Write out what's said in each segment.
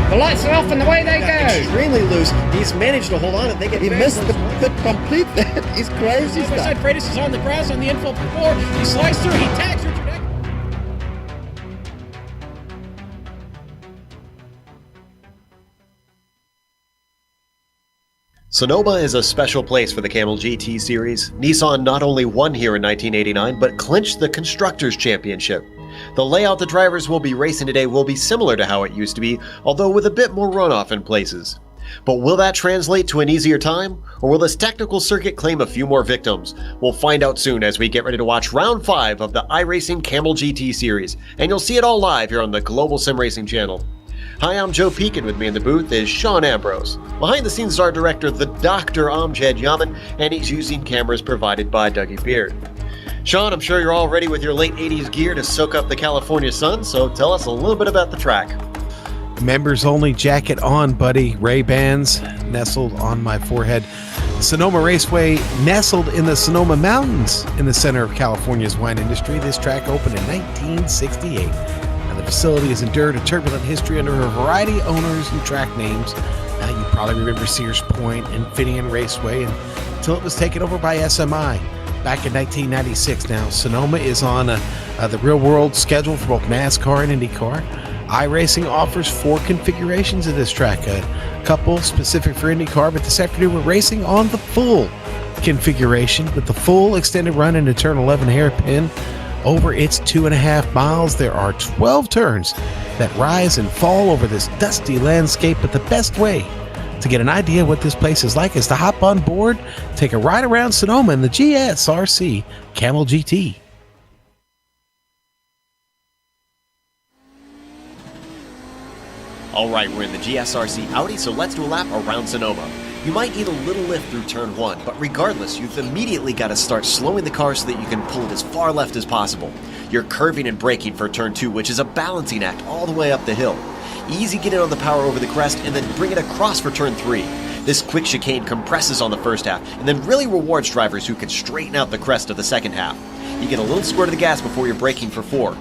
The lights are off and away they go. Extremely loose. He's managed to hold on and He missed the complete that. He's crazy stuff. Side Freitas is on the grass on the infield floor. He slides through. He tags Richard Eck. Sonoma is a special place for the Kamel GT series. Nissan not only won here in 1989, but clinched the Constructors' Championship. The layout the drivers will be racing today will be similar to how it used to be, although with a bit more runoff in places. But will that translate to an easier time? Or will this technical circuit claim a few more victims? We'll find out soon as we get ready to watch Round 5 of the iRacing Kamel GT series, and you'll see it all live here on the Global SimRacing channel. Hi, I'm Joe Peak, and with me in the booth is Sean Ambrose. Behind the scenes is our director, the Dr. Amjad Yaman, and he's using cameras provided by Dougie Beard. Sean, I'm sure you're all ready with your late 80s gear to soak up the California sun, so tell us a little bit about the track. Members only jacket on, buddy. Ray-Bans nestled on my forehead. Sonoma Raceway nestled in the Sonoma Mountains in the center of California's wine industry. This track opened in 1968. The facility has endured a turbulent history under a variety of owners and track names. You probably remember Sears Point and Finian Raceway until it was taken over by SMI back in 1996. Now, Sonoma is on the real-world schedule for both NASCAR and IndyCar. iRacing offers 4 configurations of this track, a couple specific for IndyCar, but this afternoon we're racing on the full configuration with the full extended run into turn 11 hairpin. Over its 2.5 miles, there are 12 turns that rise and fall over this dusty landscape, but the best way to get an idea what this place is like is to hop on board, take a ride around Sonoma in the GSRC Kamel GT. Alright, we're in the GSRC Audi, so let's do a lap around Sonoma. You might need a little lift through turn 1, but regardless, you've immediately got to start slowing the car so that you can pull it as far left as possible. You're curving and braking for turn 2, which is a balancing act all the way up the hill. Easy get in on the power over the crest and then bring it across for turn 3. This quick chicane compresses on the first half and then really rewards drivers who can straighten out the crest of the second half. You get a little squirt of the gas before you're braking for 4.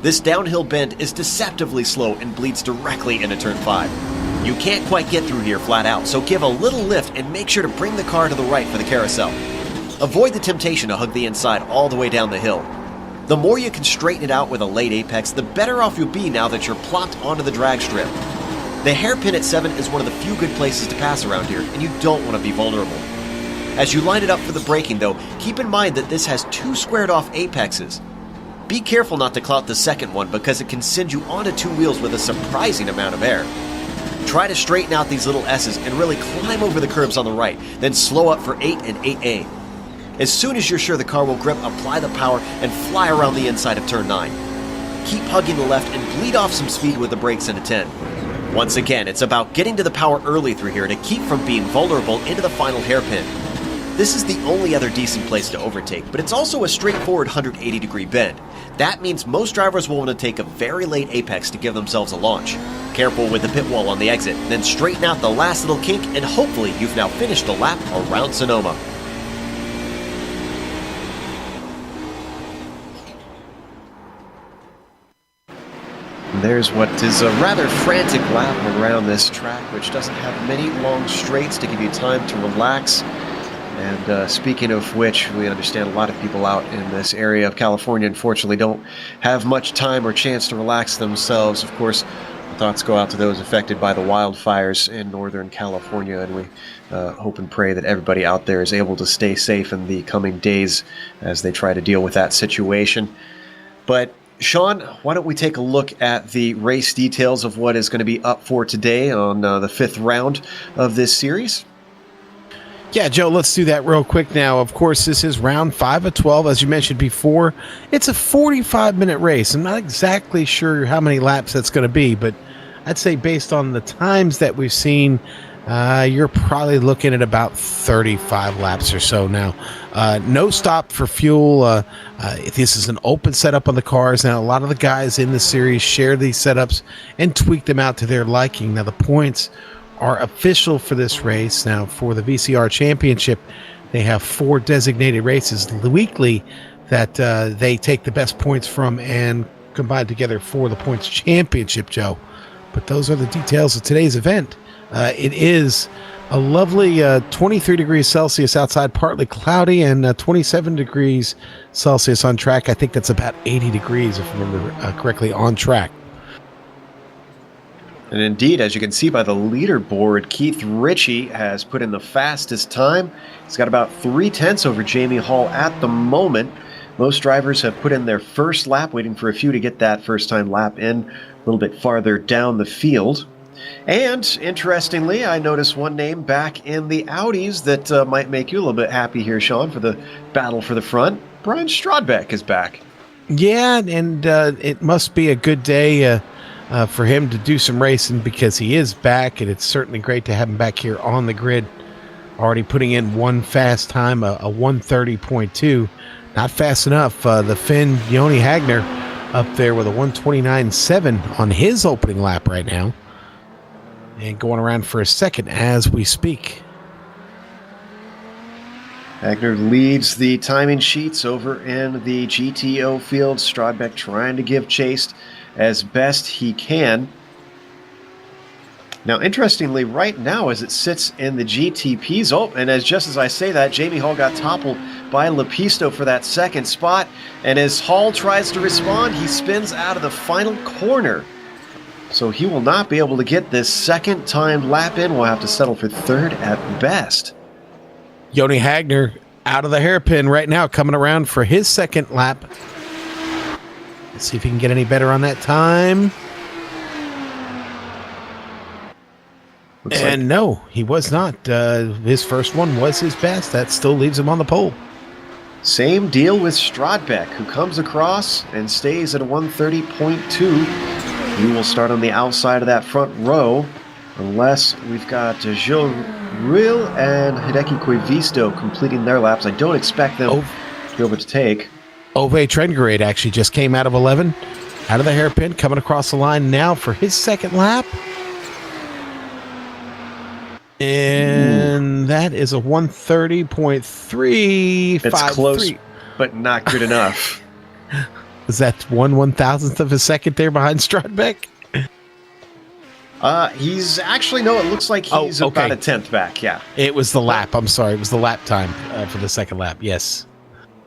This downhill bend is deceptively slow and bleeds directly into turn 5. You can't quite get through here flat out, so give a little lift and make sure to bring the car to the right for the carousel. Avoid the temptation to hug the inside all the way down the hill. The more you can straighten it out with a late apex, the better off you'll be now that you're plopped onto the drag strip. The hairpin at 7 is one of the few good places to pass around here, and you don't want to be vulnerable. As you line it up for the braking though, keep in mind that this has 2 squared off apexes. Be careful not to clout the second one because it can send you onto 2 wheels with a surprising amount of air. Try to straighten out these little S's and really climb over the curbs on the right, then slow up for 8 and 8A. As soon as you're sure the car will grip, apply the power and fly around the inside of turn 9. Keep hugging the left and bleed off some speed with the brakes into 10. Once again, it's about getting to the power early through here to keep from being vulnerable into the final hairpin. This is the only other decent place to overtake, but it's also a straightforward 180-degree bend. That means most drivers will want to take a very late apex to give themselves a launch. Careful with the pit wall on the exit, then straighten out the last little kink, and hopefully you've now finished a lap around Sonoma. There's what is a rather frantic lap around this track, which doesn't have many long straights to give you time to relax. And speaking of which, we understand a lot of people out in this area of California, unfortunately, don't have much time or chance to relax themselves. Of course, thoughts go out to those affected by the wildfires in Northern California, and we hope and pray that everybody out there is able to stay safe in the coming days as they try to deal with that situation. But Sean, why don't we take a look at the race details of what is going to be up for today on the 5th round of this series? Yeah, Joe, let's do that real quick now. Of course, this is round 5 of 12. As you mentioned before, it's a 45-minute race. I'm not exactly sure how many laps that's going to be, but I'd say based on the times that we've seen, you're probably looking at about 35 laps or so now. No stop for fuel. This is an open setup on the cars. Now, a lot of the guys in the series share these setups and tweak them out to their liking. Now, the points are official for this race. Now, for the VCR Championship, they have 4 designated races weekly that they take the best points from and combine together for the points championship, Joe. But those are the details of today's event. It is a lovely 23 degrees Celsius outside, partly cloudy, and 27 degrees Celsius on track. I think that's about 80 degrees, if I remember correctly, on track. And indeed, as you can see by the leaderboard, Keith Ritchie has put in the fastest time. He's got about 3/10 over Jamie Hall at the moment. Most drivers have put in their first lap, waiting for a few to get that first-time lap in a little bit farther down the field. And interestingly, I noticed one name back in the Audis that might make you a little bit happy here, Sean, for the battle for the front. Brian Strodbeck is back. Yeah, and it must be a good day for him to do some racing because he is back, and it's certainly great to have him back here on the grid. Already putting in one fast time, a 1:30.2. Not fast enough. The Finn Joni Hagner up there with a 1:29.7 on his opening lap right now. And going around for a second as we speak. Hagner leads the timing sheets over in the GTO field. Strodbeck trying to give chase as best he can. Now, interestingly, right now as it sits in the GTPs, and just as I say that, Jamie Hall got toppled by Lepisto for that second spot, and as Hall tries to respond, he spins out of the final corner. So he will not be able to get this second time lap in. We'll have to settle for third at best. Joni Hagner out of the hairpin right now, coming around for his second lap. Let's see if he can get any better on that time. No, he was not. His first one was his best. That still leaves him on the pole. Same deal with Strodbeck, who comes across and stays at a 1:30.2. He will start on the outside of that front row, unless we've got Gilles Ruel and Hideki Koivisto completing their laps. I don't expect them to be able to take. Ove Trengrade actually just came out of 11, out of the hairpin, coming across the line now for his second lap. And that is a 1:30.353. It's close, but not good enough. Is that 1/1000th of a second there behind Strodbeck? He's actually, no, it looks like he's about a 10th back, yeah. It was the lap. I'm sorry. It was the lap time for the second lap. Yes.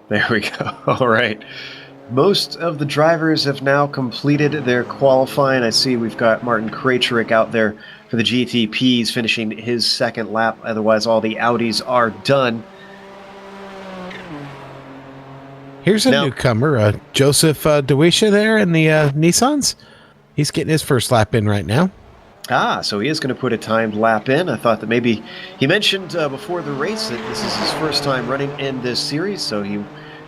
There we go. All right. Most of the drivers have now completed their qualifying. I see we've got Martin Krejcik out there for the GTPs finishing his second lap. Otherwise, all the Audis are done. Here's a newcomer, Joseph Dewisha there in the Nissans. He's getting his first lap in right now. So he is going to put a timed lap in. I thought that maybe he mentioned before the race that this is his first time running in this series, so he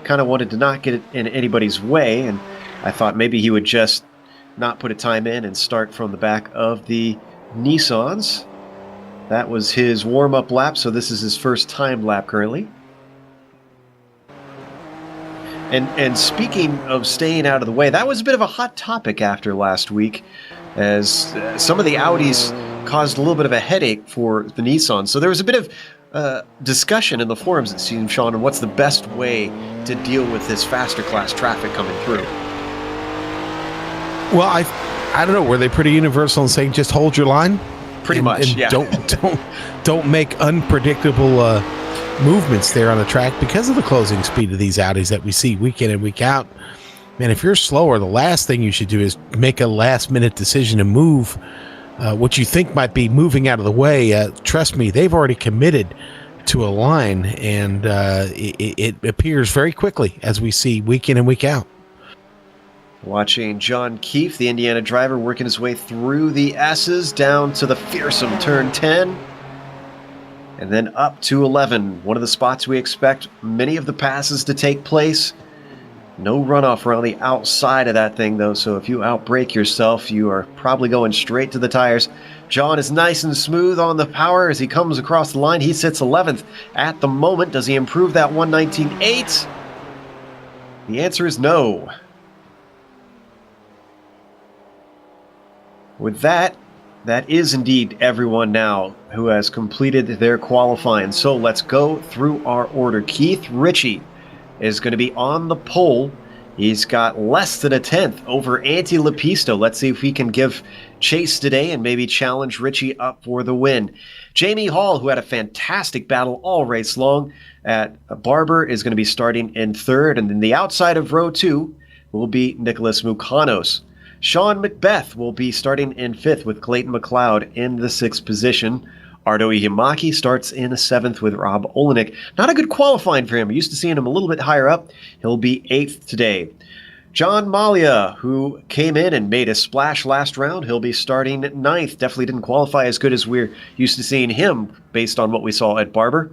kind of wanted to not get it in anybody's way, and I thought maybe he would just not put a time in and start from the back of the Nissans. That was his warm-up lap, so this is his first time lap currently. And speaking of staying out of the way, that was a bit of a hot topic after last week, as some of the Audis caused a little bit of a headache for the Nissan. So there was a bit of discussion in the forums, it seems, Sean, on what's the best way to deal with this faster class traffic coming through. Well, I don't know. Were they pretty universal in saying just hold your line? Pretty much, and yeah. Don't make unpredictable movements there on the track because of the closing speed of these Audis that we see week in and week out. Man, if you're slower, the last thing you should do is make a last-minute decision to move what you think might be moving out of the way. Trust me, they've already committed to a line, and it appears very quickly as we see week in and week out. Watching John Keefe, the Indiana driver, working his way through the S's down to the fearsome turn 10. And then up to 11, one of the spots we expect many of the passes to take place. No runoff around the outside of that thing, though, so if you outbrake yourself, you are probably going straight to the tires. John is nice and smooth on the power as he comes across the line. He sits 11th at the moment. Does he improve that 1:19.8? The answer is no. With that, that is indeed everyone now who has completed their qualifying. So let's go through our order. Keith Ritchie is going to be on the pole. He's got less than a tenth over Anti Lepisto. Let's see if he can give chase today and maybe challenge Richie up for the win. Jamie Hall, who had a fantastic battle all race long at Barber, is going to be starting in third. And then the outside of row 2 will be Nicholas Mukanos. Sean Macbeth will be starting in fifth with Clayton McLeod in the sixth position. Ardo Ihimaki starts in seventh with Rob Olenek. Not a good qualifying for him. We're used to seeing him a little bit higher up. He'll be eighth today. John Malia, who came in and made a splash last round, he'll be starting ninth. Definitely didn't qualify as good as we're used to seeing him based on what we saw at Barber.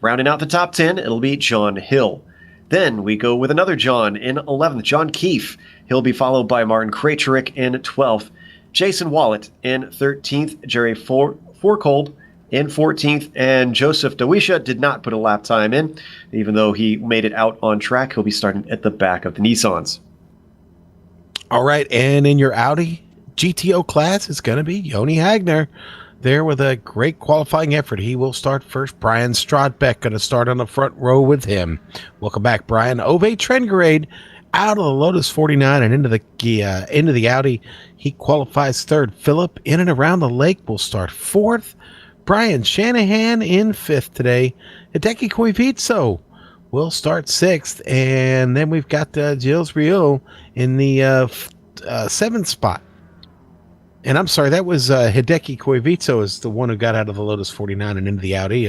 Rounding out the top 10, it'll be John Hill. Then we go with another John in 11th, John Keefe. He'll be followed by Martin Krejcik in 12th. Jason Wallet in 13th, Jerry Forkold in 14th, and Joseph Dawisha did not put a lap time in. Even though he made it out on track, he'll be starting at the back of the Nissans. All right, and in your Audi GTO class, it's going to be Joni Hagner there with a great qualifying effort. He will start first. Brian Strodbeck going to start on the front row with him. Welcome back, Brian. Ove Trengrade out of the Lotus 49 and into the Audi. He qualifies third. Philip in and around the lake will start fourth. Brian Shanahan in fifth today. Hideki Koivitso will start sixth. And then we've got Gilles Rio in the seventh spot. And I'm sorry, that was Hideki Koivitso is the one who got out of the Lotus 49 and into the Audi.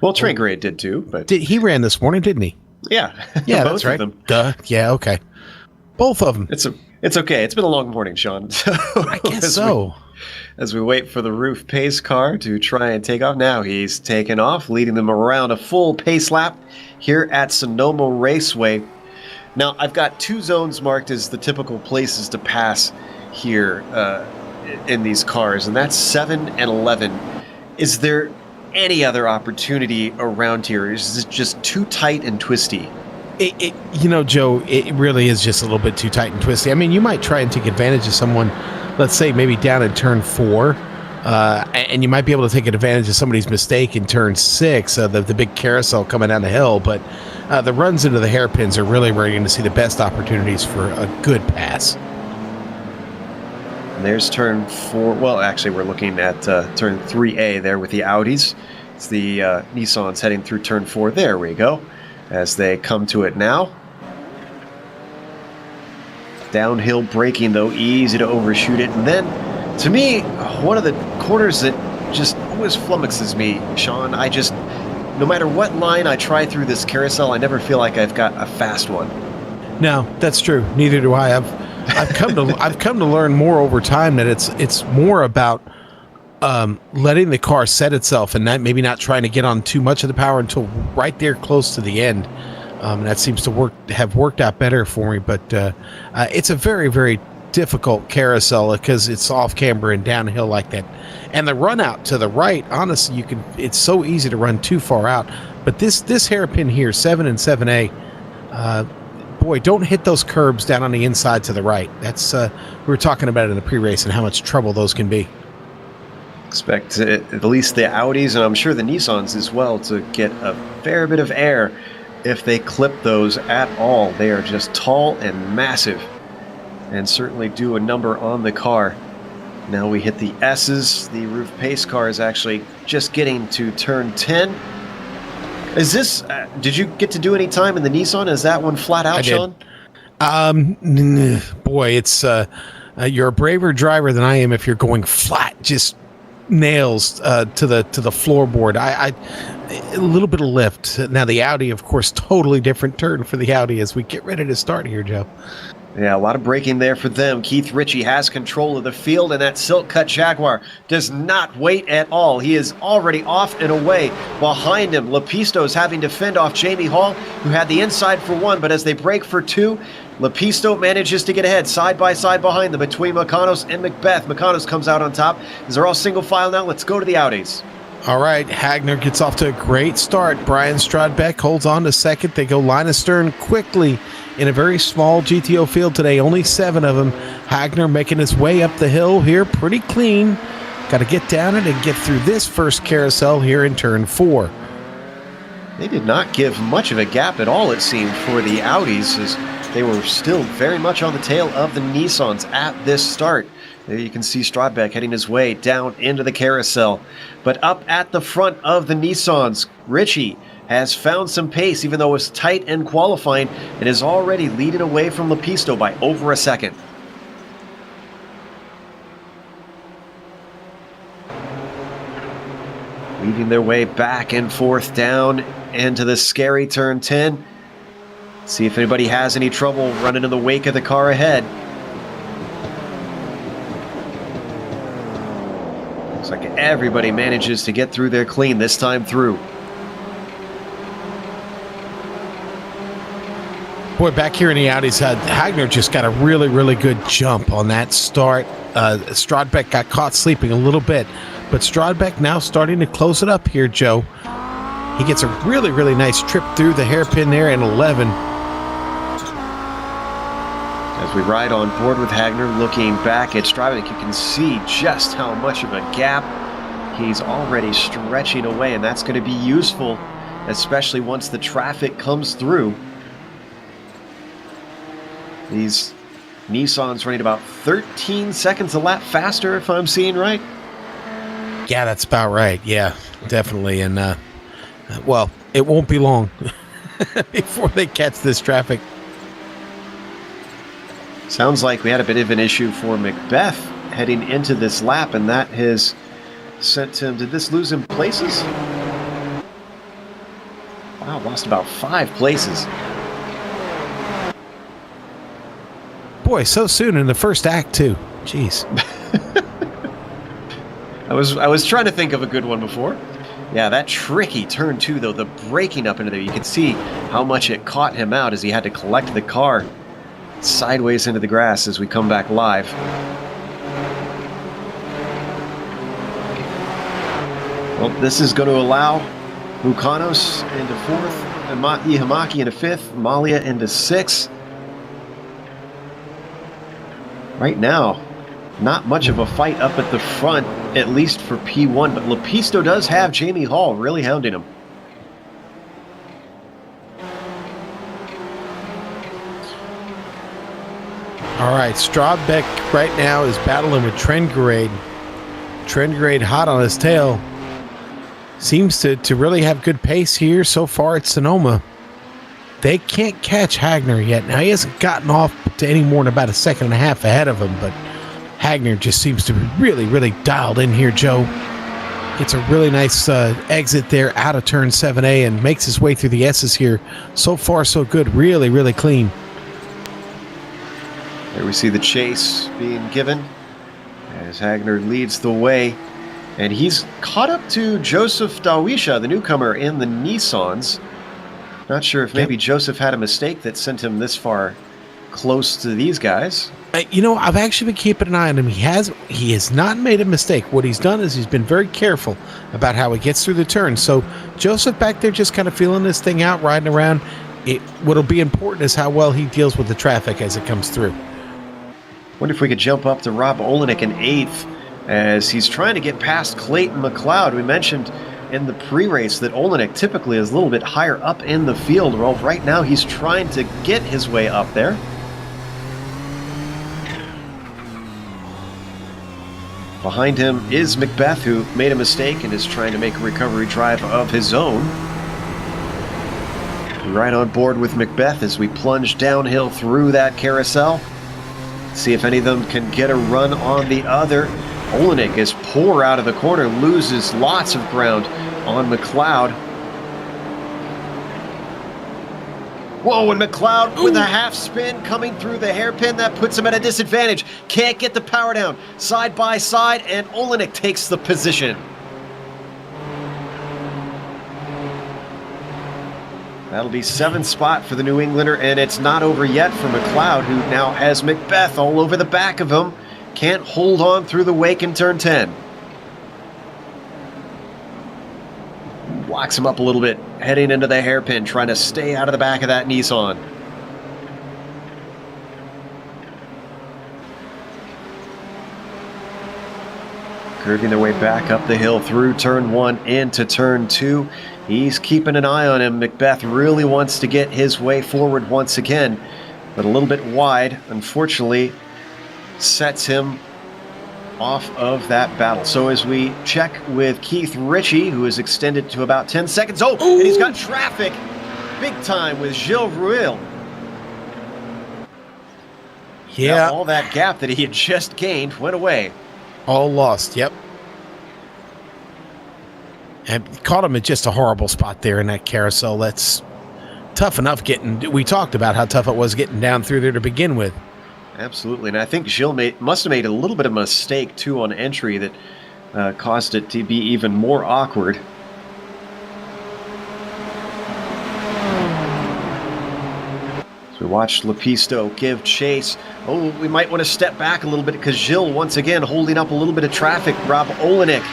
Well, Trengrade did too. But he ran this morning, didn't he? Yeah. Yeah, both that's right. of them. Duh. Yeah, okay. Both of them. It's okay. It's been a long morning, Sean. I guess so. As we wait for the roof pace car to try and take off. Now he's taken off, leading them around a full pace lap here at Sonoma Raceway. Now, I've got two zones marked as the typical places to pass here in these cars, and that's 7 and 11. Is there any other opportunity around here? Is it just too tight and twisty? Joe, it really is just a little bit too tight and twisty. I mean, you might try and take advantage of someone, let's say maybe down in turn 4, and you might be able to take advantage of somebody's mistake in turn 6, the big carousel coming down the hill. But the runs into the hairpins are really where you're going to see the best opportunities for a good pass. And there's turn 4. Well, actually, we're looking at turn 3A there with the Audis. It's the Nissans heading through turn 4. There we go. As they come to it now. Downhill braking, though, easy to overshoot it. And then, to me, one of the corners that just always flummoxes me, Sean, no matter what line I try through this carousel, I never feel like I've got a fast one. No, that's true. Neither do I. I've come to learn more over time that it's more about letting the car set itself and maybe not trying to get on too much of the power until right there close to the end. That seems to have worked out better for me, but it's a very, very difficult carousel because it's off camber and downhill like that. And the run out to the right, honestly, it's so easy to run too far out. But this hairpin here, 7 and 7A, boy, don't hit those curbs down on the inside to the right. That's we were talking about it in the pre-race and how much trouble those can be. Expect at least the Audis, and I'm sure the Nissans as well, to get a fair bit of air if they clip those at all. They are just tall and massive and certainly do a number on the car. Now we hit the S's. The roof pace car is actually just getting to turn 10. Is this, did you get to do any time in the Nissan? Is that one flat out, Sean? Boy, it's, you're a braver driver than I am if you're going flat, just nails to the floorboard. I a little bit of lift. Now the Audi, of course, totally different turn for the Audi as we get ready to start here, Joe. Yeah, a lot of braking there for them. Keith Ritchie has control of the field, and that Silk Cut Jaguar does not wait at all. He is already off and away. Behind him, Lepisto is having to fend off Jamie Hall, who had the inside for 1, but as they break for 2, Lepisto manages to get ahead, side by side behind them, between Makanos and Macbeth. Makanos comes out on top. As they're all single file now, let's go to the Audis. All right, Hagner gets off to a great start. Brian Strodbeck holds on to second. They go line astern quickly in a very small GTO field today, only 7 of them. Hagner making his way up the hill here pretty clean. Got to get down it and get through this first carousel here in turn 4. They did not give much of a gap at all, it seemed, for the Audis, as they were still very much on the tail of the Nissans at this start. There you can see Strodbeck heading his way down into the carousel. But up at the front of the Nissans, Richie has found some pace, even though it was tight in qualifying, and is already leading away from Lepisto by over a second. Leading their way back and forth down into the scary turn 10. See if anybody has any trouble running in the wake of the car ahead. Looks like everybody manages to get through there clean this time through. Boy, back here in the Audis, Hagner just got a really, really good jump on that start. Strodbeck got caught sleeping a little bit, but Strodbeck now starting to close it up here, Joe. He gets a really, really nice trip through the hairpin there in 11. As we ride on board with Hagner, looking back at Strodbeck, you can see just how much of a gap he's already stretching away, and that's going to be useful, especially once the traffic comes through. These Nissans running about 13 seconds a lap faster, if I'm seeing right. Yeah, that's about right. Yeah, definitely. And, well, it won't be long before they catch this traffic. Sounds like we had a bit of an issue for Macbeth heading into this lap, and that has sent him... Did this lose him places? Wow, lost about 5 places. Boy, so soon in the first act, too. Jeez. I was trying to think of a good one before. Yeah, that tricky turn 2, though, the braking up into there. You can see how much it caught him out as he had to collect the car sideways into the grass as we come back live. Well, this is going to allow Mukanos into 4th, and Ihamaki into 5th, Malia into 6th. Right now, not much of a fight up at the front, at least for P1, but Lepisto does have Jamie Hall really hounding him. All right, Strodbeck right now is battling with Trengrade. Trengrade hot on his tail. Seems to really have good pace here so far at Sonoma. They can't catch Hagner yet. Now, he hasn't gotten off to any more than about a second and a half ahead of him, but Hagner just seems to be really, really dialed in here, Joe. Gets a really nice exit there out of turn 7A and makes his way through the S's here. So far, so good. Really, really clean. There we see the chase being given as Hagner leads the way. And he's caught up to Joseph Dawisha, the newcomer in the Nissans. Not sure if maybe Joseph had a mistake that sent him this far close to these guys. You know, I've actually been keeping an eye on him. He has not made a mistake. What he's done is he's been very careful about how he gets through the turns. So Joseph back there just kind of feeling this thing out, riding around. What'll be important is how well he deals with the traffic as it comes through. Wonder if we could jump up to Rob Olenek in 8th as he's trying to get past Clayton McLeod. We mentioned in the pre-race that Olenek typically is a little bit higher up in the field. Well, right now he's trying to get his way up there. Behind him is Macbeth, who made a mistake and is trying to make a recovery drive of his own. Right on board with Macbeth as we plunge downhill through that carousel. See if any of them can get a run on the other. Olenek is poor out of the corner, loses lots of ground on McLeod. Whoa, and McLeod with a half spin coming through the hairpin. That puts him at a disadvantage. Can't get the power down. Side by side, and Olenek takes the position. That'll be 7th spot for the New Englander, and it's not over yet for McLeod, who now has Macbeth all over the back of him. Can't hold on through the wake in turn 10. Blocks him up a little bit, heading into the hairpin, trying to stay out of the back of that Nissan. Curving their way back up the hill through turn 1 into turn 2. He's keeping an eye on him. Macbeth really wants to get his way forward once again, but a little bit wide, unfortunately, sets him off of that battle. So as we check with Keith Ritchie, who is extended to about 10 seconds. Oh, and he's got traffic big time with Gilles Ruil. Yeah. Now, all that gap that he had just gained went away. All lost, yep. And caught him at just a horrible spot there in that carousel. That's tough enough getting, we talked about how tough it was getting down through there to begin with. Absolutely, and I think Gilles must have made a little bit of a mistake, too, on entry that caused it to be even more awkward. So we watched Lepisto give chase. Oh, we might want to step back a little bit because Gilles, once again, holding up a little bit of traffic. Rob Olenek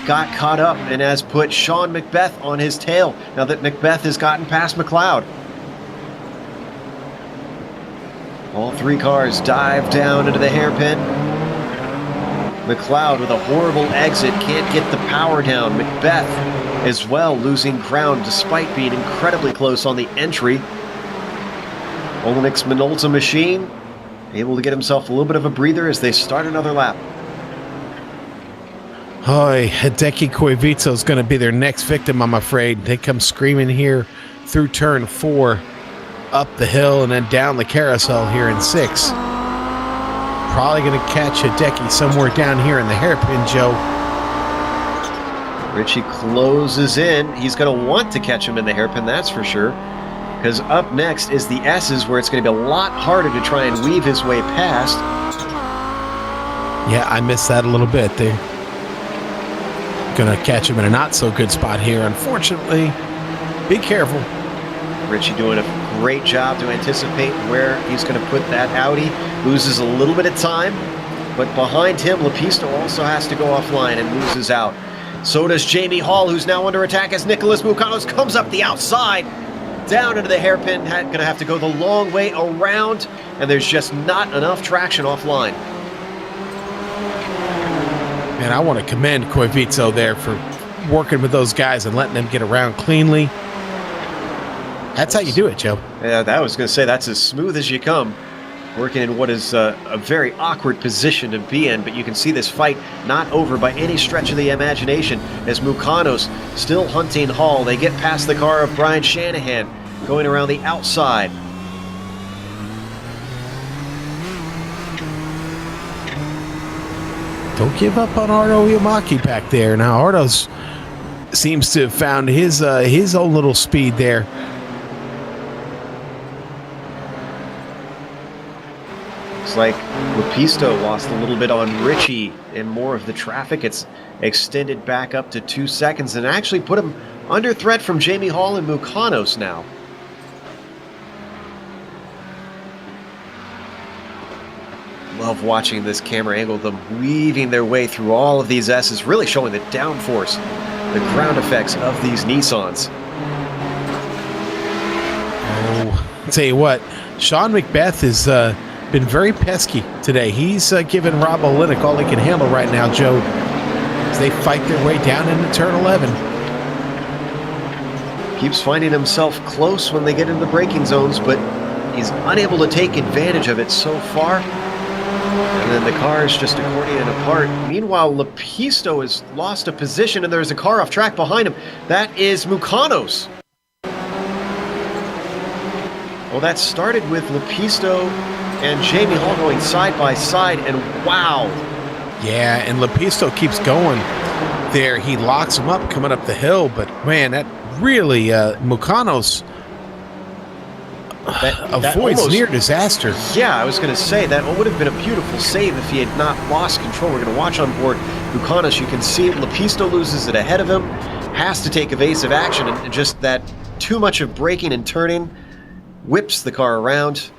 got caught up and has put Sean Macbeth on his tail now that Macbeth has gotten past McLeod. All three cars dive down into the hairpin. McLeod with a horrible exit, can't get the power down. Macbeth as well losing ground despite being incredibly close on the entry. Olenek's Minolta machine able to get himself a little bit of a breather as they start another lap. Hoy, Hideki Koivitsa is going to be their next victim, I'm afraid. They come screaming here through turn 4, up the hill, and then down the carousel here in 6. Probably going to catch Hideki somewhere down here in the hairpin, Joe. Ritchie closes in. He's going to want to catch him in the hairpin, that's for sure. Because up next is the S's, where it's going to be a lot harder to try and weave his way past. Yeah, I missed that a little bit. They're going to catch him in a not-so-good spot here, unfortunately. Be careful. Ritchie doing a great job to anticipate where he's going to put that Audi. Loses a little bit of time, but behind him, Lepisto also has to go offline and loses out. So does Jamie Hall, who's now under attack as Nicholas Mukanos comes up the outside. Down into the hairpin, going to have to go the long way around, and there's just not enough traction offline. Man, I want to commend Koivitsa there for working with those guys and letting them get around cleanly. That's how you do it, Joe. Yeah, I was going to say that's as smooth as you come, working in what is a very awkward position to be in, but you can see this fight not over by any stretch of the imagination as Mukanos still hunting Hall. They get past the car of Brian Shanahan, going around the outside. Don't give up on Ardo Yamaki back there. Now, Ardo's seems to have found his own little speed there. Looks like Lepisto lost a little bit on Ritchie in more of the traffic. It's extended back up to 2 seconds and actually put him under threat from Jamie Hall and Mukanos now. Love watching this camera angle, them weaving their way through all of these S's, really showing the downforce, the ground effects of these Nissans. Oh, I'll tell you what, Sean Macbeth has been very pesky today. He's giving Rob Olenek all he can handle right now, Joe, as they fight their way down into turn 11. Keeps finding himself close when they get into the braking zones, but he's unable to take advantage of it so far. And then the cars just accordioning apart. Meanwhile, Lepisto has lost a position, and there's a car off track behind him. That is Mukanos. Well, that started with Lepisto and Jamie Hall going side by side, and wow. Yeah, and Lepisto keeps going there. He locks him up coming up the hill, but man, that really, Mukanos avoids almost near disaster. Yeah, I was going to say that would have been a beautiful save if he had not lost control. We're going to watch on board Mukanos. You can see Lepisto loses it ahead of him, has to take evasive action, and just that too much of braking and turning whips the car around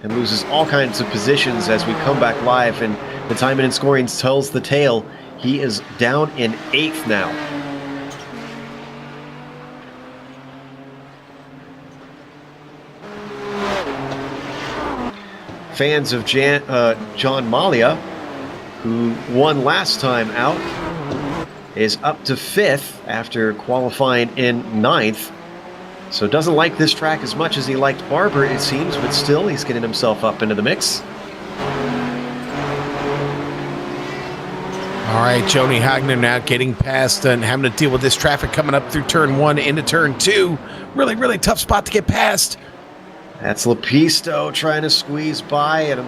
and loses all kinds of positions as we come back live, and the timing and scoring tells the tale. He is down in 8th now. Fans of John Malia, who won last time out, is up to 5th after qualifying in 9th. So doesn't like this track as much as he liked Barber, it seems, but still he's getting himself up into the mix. All right, Joni Hagner now getting past and having to deal with this traffic coming up through turn 1 into turn 2. Really, really tough spot to get past. That's Lepisto trying to squeeze by, and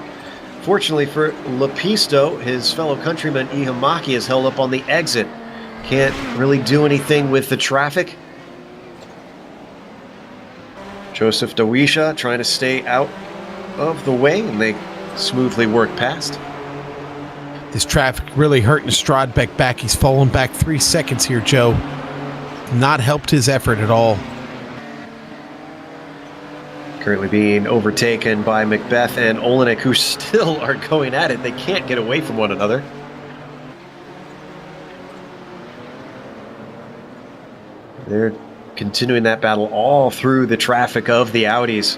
fortunately for Lepisto, his fellow countryman Ihimaki is held up on the exit. Can't really do anything with the traffic. Joseph Dawisha trying to stay out of the way, and they smoothly work past. This traffic really hurting Strodbeck back. He's fallen back 3 seconds here, Joe. Not helped his effort at all. Currently being overtaken by Macbeth and Olenek, who still are going at it. They can't get away from one another. They're continuing that battle all through the traffic of the Audis.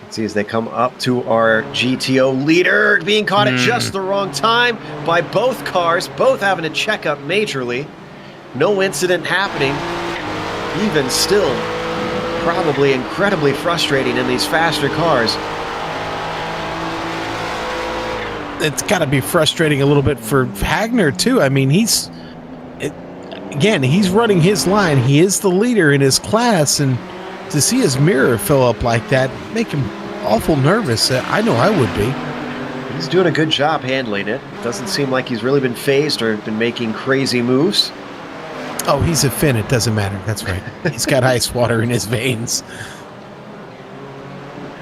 Let's see as they come up to our GTO leader, being caught at just the wrong time by both cars, both having to check up majorly. No incident happening. Even still, probably incredibly frustrating in these faster cars. It's got to be frustrating a little bit for Hagner, too. I mean, he's running his line. He is the leader in his class, and to see his mirror fill up like that, make him awful nervous. I know I would be. He's doing a good job handling it. Doesn't seem like he's really been phased or been making crazy moves. Oh, he's a Finn. It doesn't matter. That's right. He's got ice water in his veins.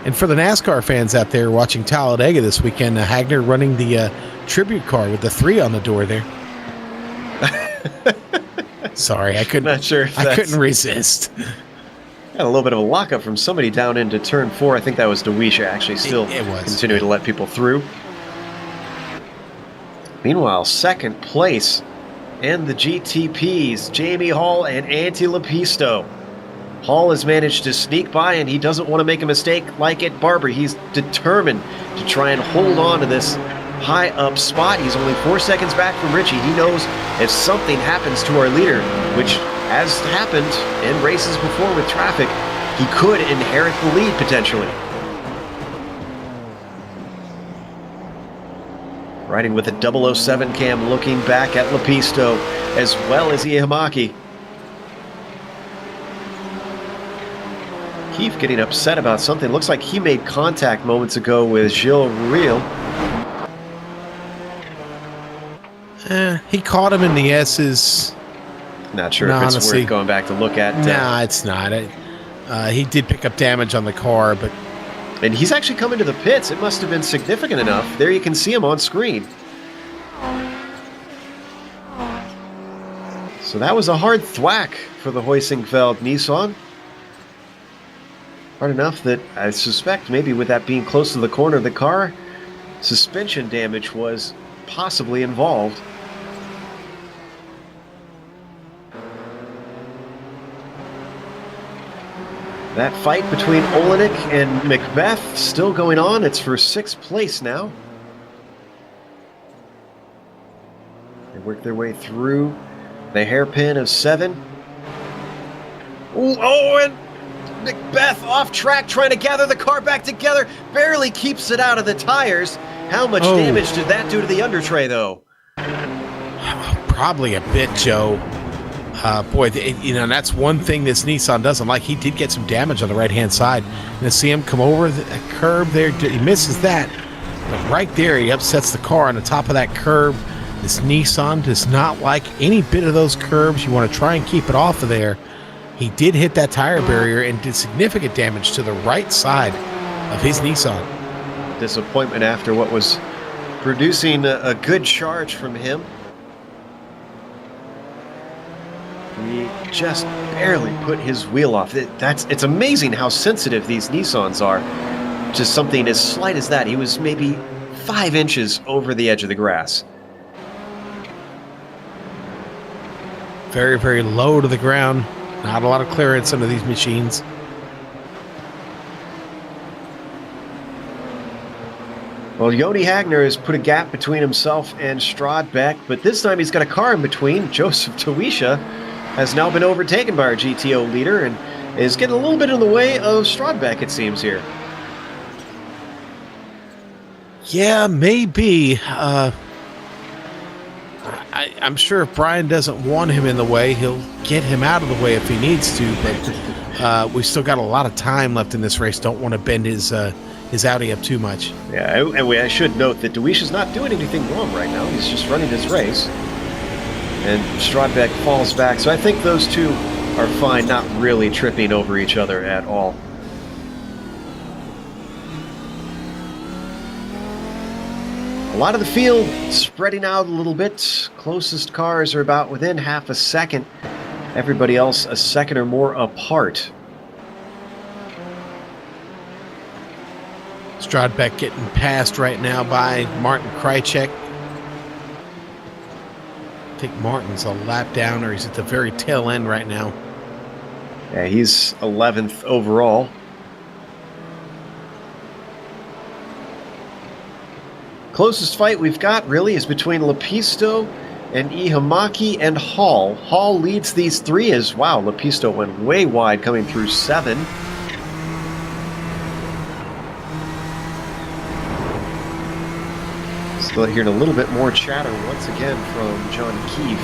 And for the NASCAR fans out there watching Talladega this weekend, Hagner running the tribute car with the 3 on the door there. Sorry, I couldn't. Not sure. I couldn't resist. Got a little bit of a lockup from somebody down into turn 4. I think that was Dawisha actually still continuing to let people through. Meanwhile, second place and the GTPs, Jamie Hall and Antti Lepisto. Hall has managed to sneak by, and he doesn't want to make a mistake like at Barber. He's determined to try and hold on to this high up spot. He's only 4 seconds back from Richie. He knows if something happens to our leader, which has happened in races before with traffic, he could inherit the lead potentially. Riding with a 007 cam, looking back at Lepisto as well as Ihimaki. Keith getting upset about something. Looks like he made contact moments ago with Gilles Riel. He caught him in the S's. Not sure if it's honestly, worth going back to look at. Nah, it's not. He did pick up damage on the car, but... And he's actually coming to the pits. It must have been significant enough. There you can see him on screen. So that was a hard thwack for the Heusingfeld Nissan. Hard enough that I suspect maybe with that being close to the corner of the car, suspension damage was possibly involved. That fight between Olenek and Macbeth still going on. It's for 6th place now. They work their way through the hairpin of 7. Ooh, oh, and Macbeth off track trying to gather the car back together. Barely keeps it out of the tires. How much damage did that do to the undertray, though? Probably a bit, Joe. Boy, that's one thing this Nissan doesn't like. He did get some damage on the right-hand side. And to see him come over the curb there, he misses that. But right there, he upsets the car on the top of that curb. This Nissan does not like any bit of those curbs. You want to try and keep it off of there. He did hit that tire barrier and did significant damage to the right side of his Nissan. Disappointment after what was producing a good charge from him. He just barely put his wheel off. It's amazing how sensitive these Nissans are to something as slight as that. He was maybe 5 inches over the edge of the grass. Very, very low to the ground. Not a lot of clearance under these machines. Well, Joni Hagner has put a gap between himself and Strodbeck, but this time he's got a car in between. Joseph Tawisha has now been overtaken by our GTO leader and is getting a little bit in the way of Strodbeck, it seems, here. Yeah, maybe. I'm sure if Brian doesn't want him in the way, he'll get him out of the way if he needs to, but we've still got a lot of time left in this race. Don't want to bend his Audi up too much. Yeah, and I should note that Dewisha's not doing anything wrong right now. He's just running his race. And Strodbeck falls back. So I think those two are fine, not really tripping over each other at all. A lot of the field spreading out a little bit. Closest cars are about within half a second. Everybody else a second or more apart. Strodbeck getting passed right now by Martin Krychek. I think Martin's a lap down, or he's at the very tail end right now. Yeah, he's 11th overall. Closest fight we've got really is between Lepisto and Ihamaki and Hall. Hall leads these three as, wow, Lepisto went way wide coming through 7. Still hearing a little bit more chatter once again from John Keefe.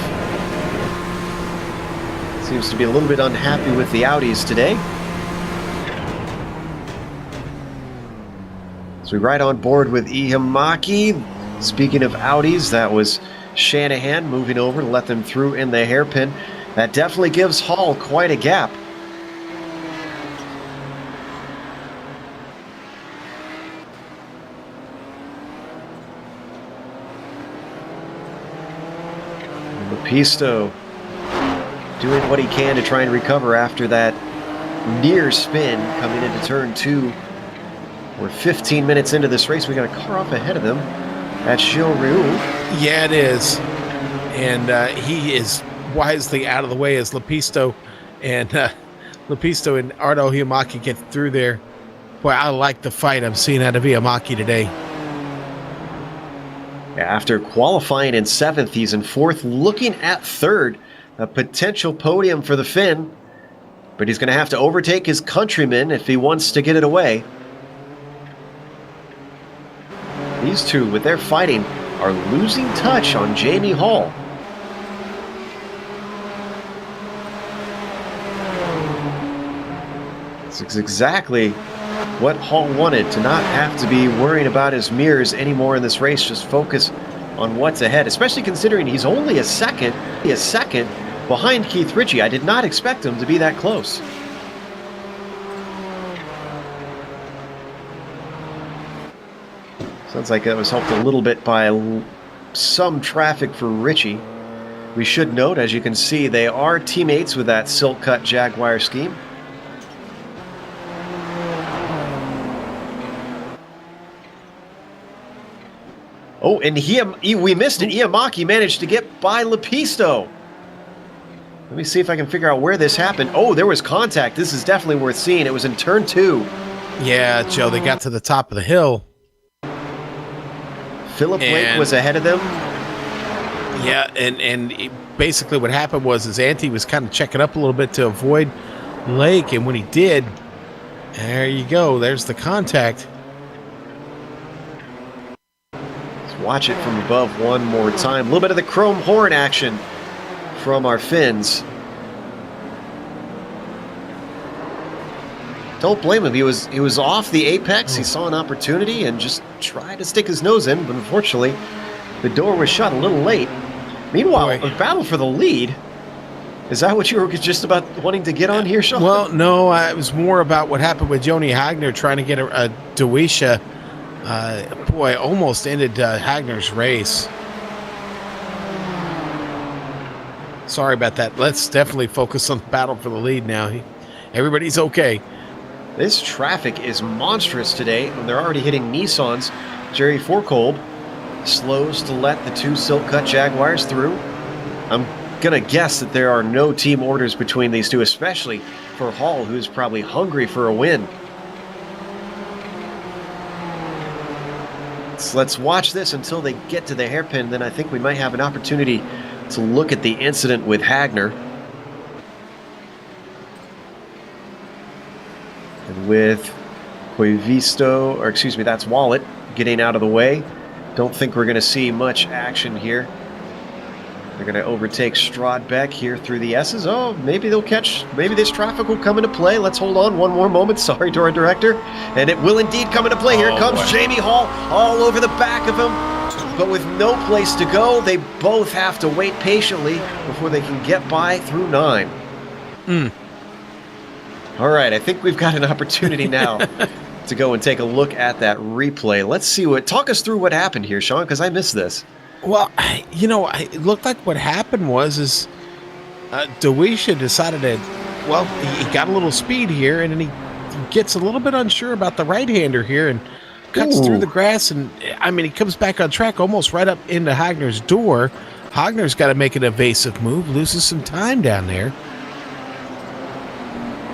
Seems to be a little bit unhappy with the Audis today. So we ride on board with Ihamaki. Speaking of Audis, that was Shanahan moving over to let them through in the hairpin. That definitely gives Hall quite a gap. Lepisto doing what he can to try and recover after that near spin coming into turn 2. We're 15 minutes into this race. We got a car off ahead of them. That's Shil Ryu. Yeah, it is. And he is wisely out of the way as Lepisto and Ardo Ihamaki get through there. Boy, I like the fight I'm seeing out of Ihamaki today. After qualifying in 7th, he's in 4th, looking at 3rd. A potential podium for the Finn. But he's going to have to overtake his countryman if he wants to get it away. These two, with their fighting, are losing touch on Jamie Hall. This is exactly what Hall wanted, to not have to be worrying about his mirrors anymore in this race, just focus on what's ahead, especially considering he's only a second behind Keith Ritchie. I did not expect him to be that close. Sounds like that was helped a little bit by some traffic for Ritchie. We should note, as you can see, they are teammates with that silk cut Jaguar scheme. Oh, and we missed it. Ihamaki managed to get by Lepisto. Let me see if I can figure out where this happened. Oh, there was contact. This is definitely worth seeing. It was in turn 2. Yeah, Joe, they got to the top of the hill. Philip Blake was ahead of them. Yeah, and basically what happened was his Ante was kind of checking up a little bit to avoid Lake, and when he did, there you go. There's the contact. Let's watch it from above one more time. A little bit of the chrome horn action from our Finns. Don't blame him. He was off the apex. He saw an opportunity and just tried to stick his nose in, but unfortunately, the door was shut a little late. Meanwhile, a battle for the lead. Is that what you were just about wanting to get on here, Sean? Well, no, it was more about what happened with Joni Hagner trying to get a Dewisha. Boy, almost ended Hagner's race. Sorry about that. Let's definitely focus on the battle for the lead now. Everybody's okay. This traffic is monstrous today, and they're already hitting Nissans. Jerry Forkolb slows to let the two silk-cut Jaguars through. I'm going to guess that there are no team orders between these two, especially for Hall, who's probably hungry for a win. Let's watch this until they get to the hairpin. Then I think we might have an opportunity to look at the incident with Hagner. And with that's Wallet getting out of the way. Don't think we're going to see much action here. They're going to overtake Strodbeck here through the S's. Oh, maybe they'll catch, maybe this traffic will come into play. Let's hold on one more moment. Sorry to our director. And it will indeed come into play. Here comes Jamie Hall all over the back of him. But with no place to go, they both have to wait patiently before they can get by through 9. All right, I think we've got an opportunity now to go and take a look at that replay. Let's see talk us through what happened here, Sean, because I missed this. Well, it looked like what happened was Dawisha decided to, he got a little speed here, and then he gets a little bit unsure about the right-hander here and cuts through the grass, and, he comes back on track almost right up into Hagner's door. Hagner's got to make an evasive move, loses some time down there.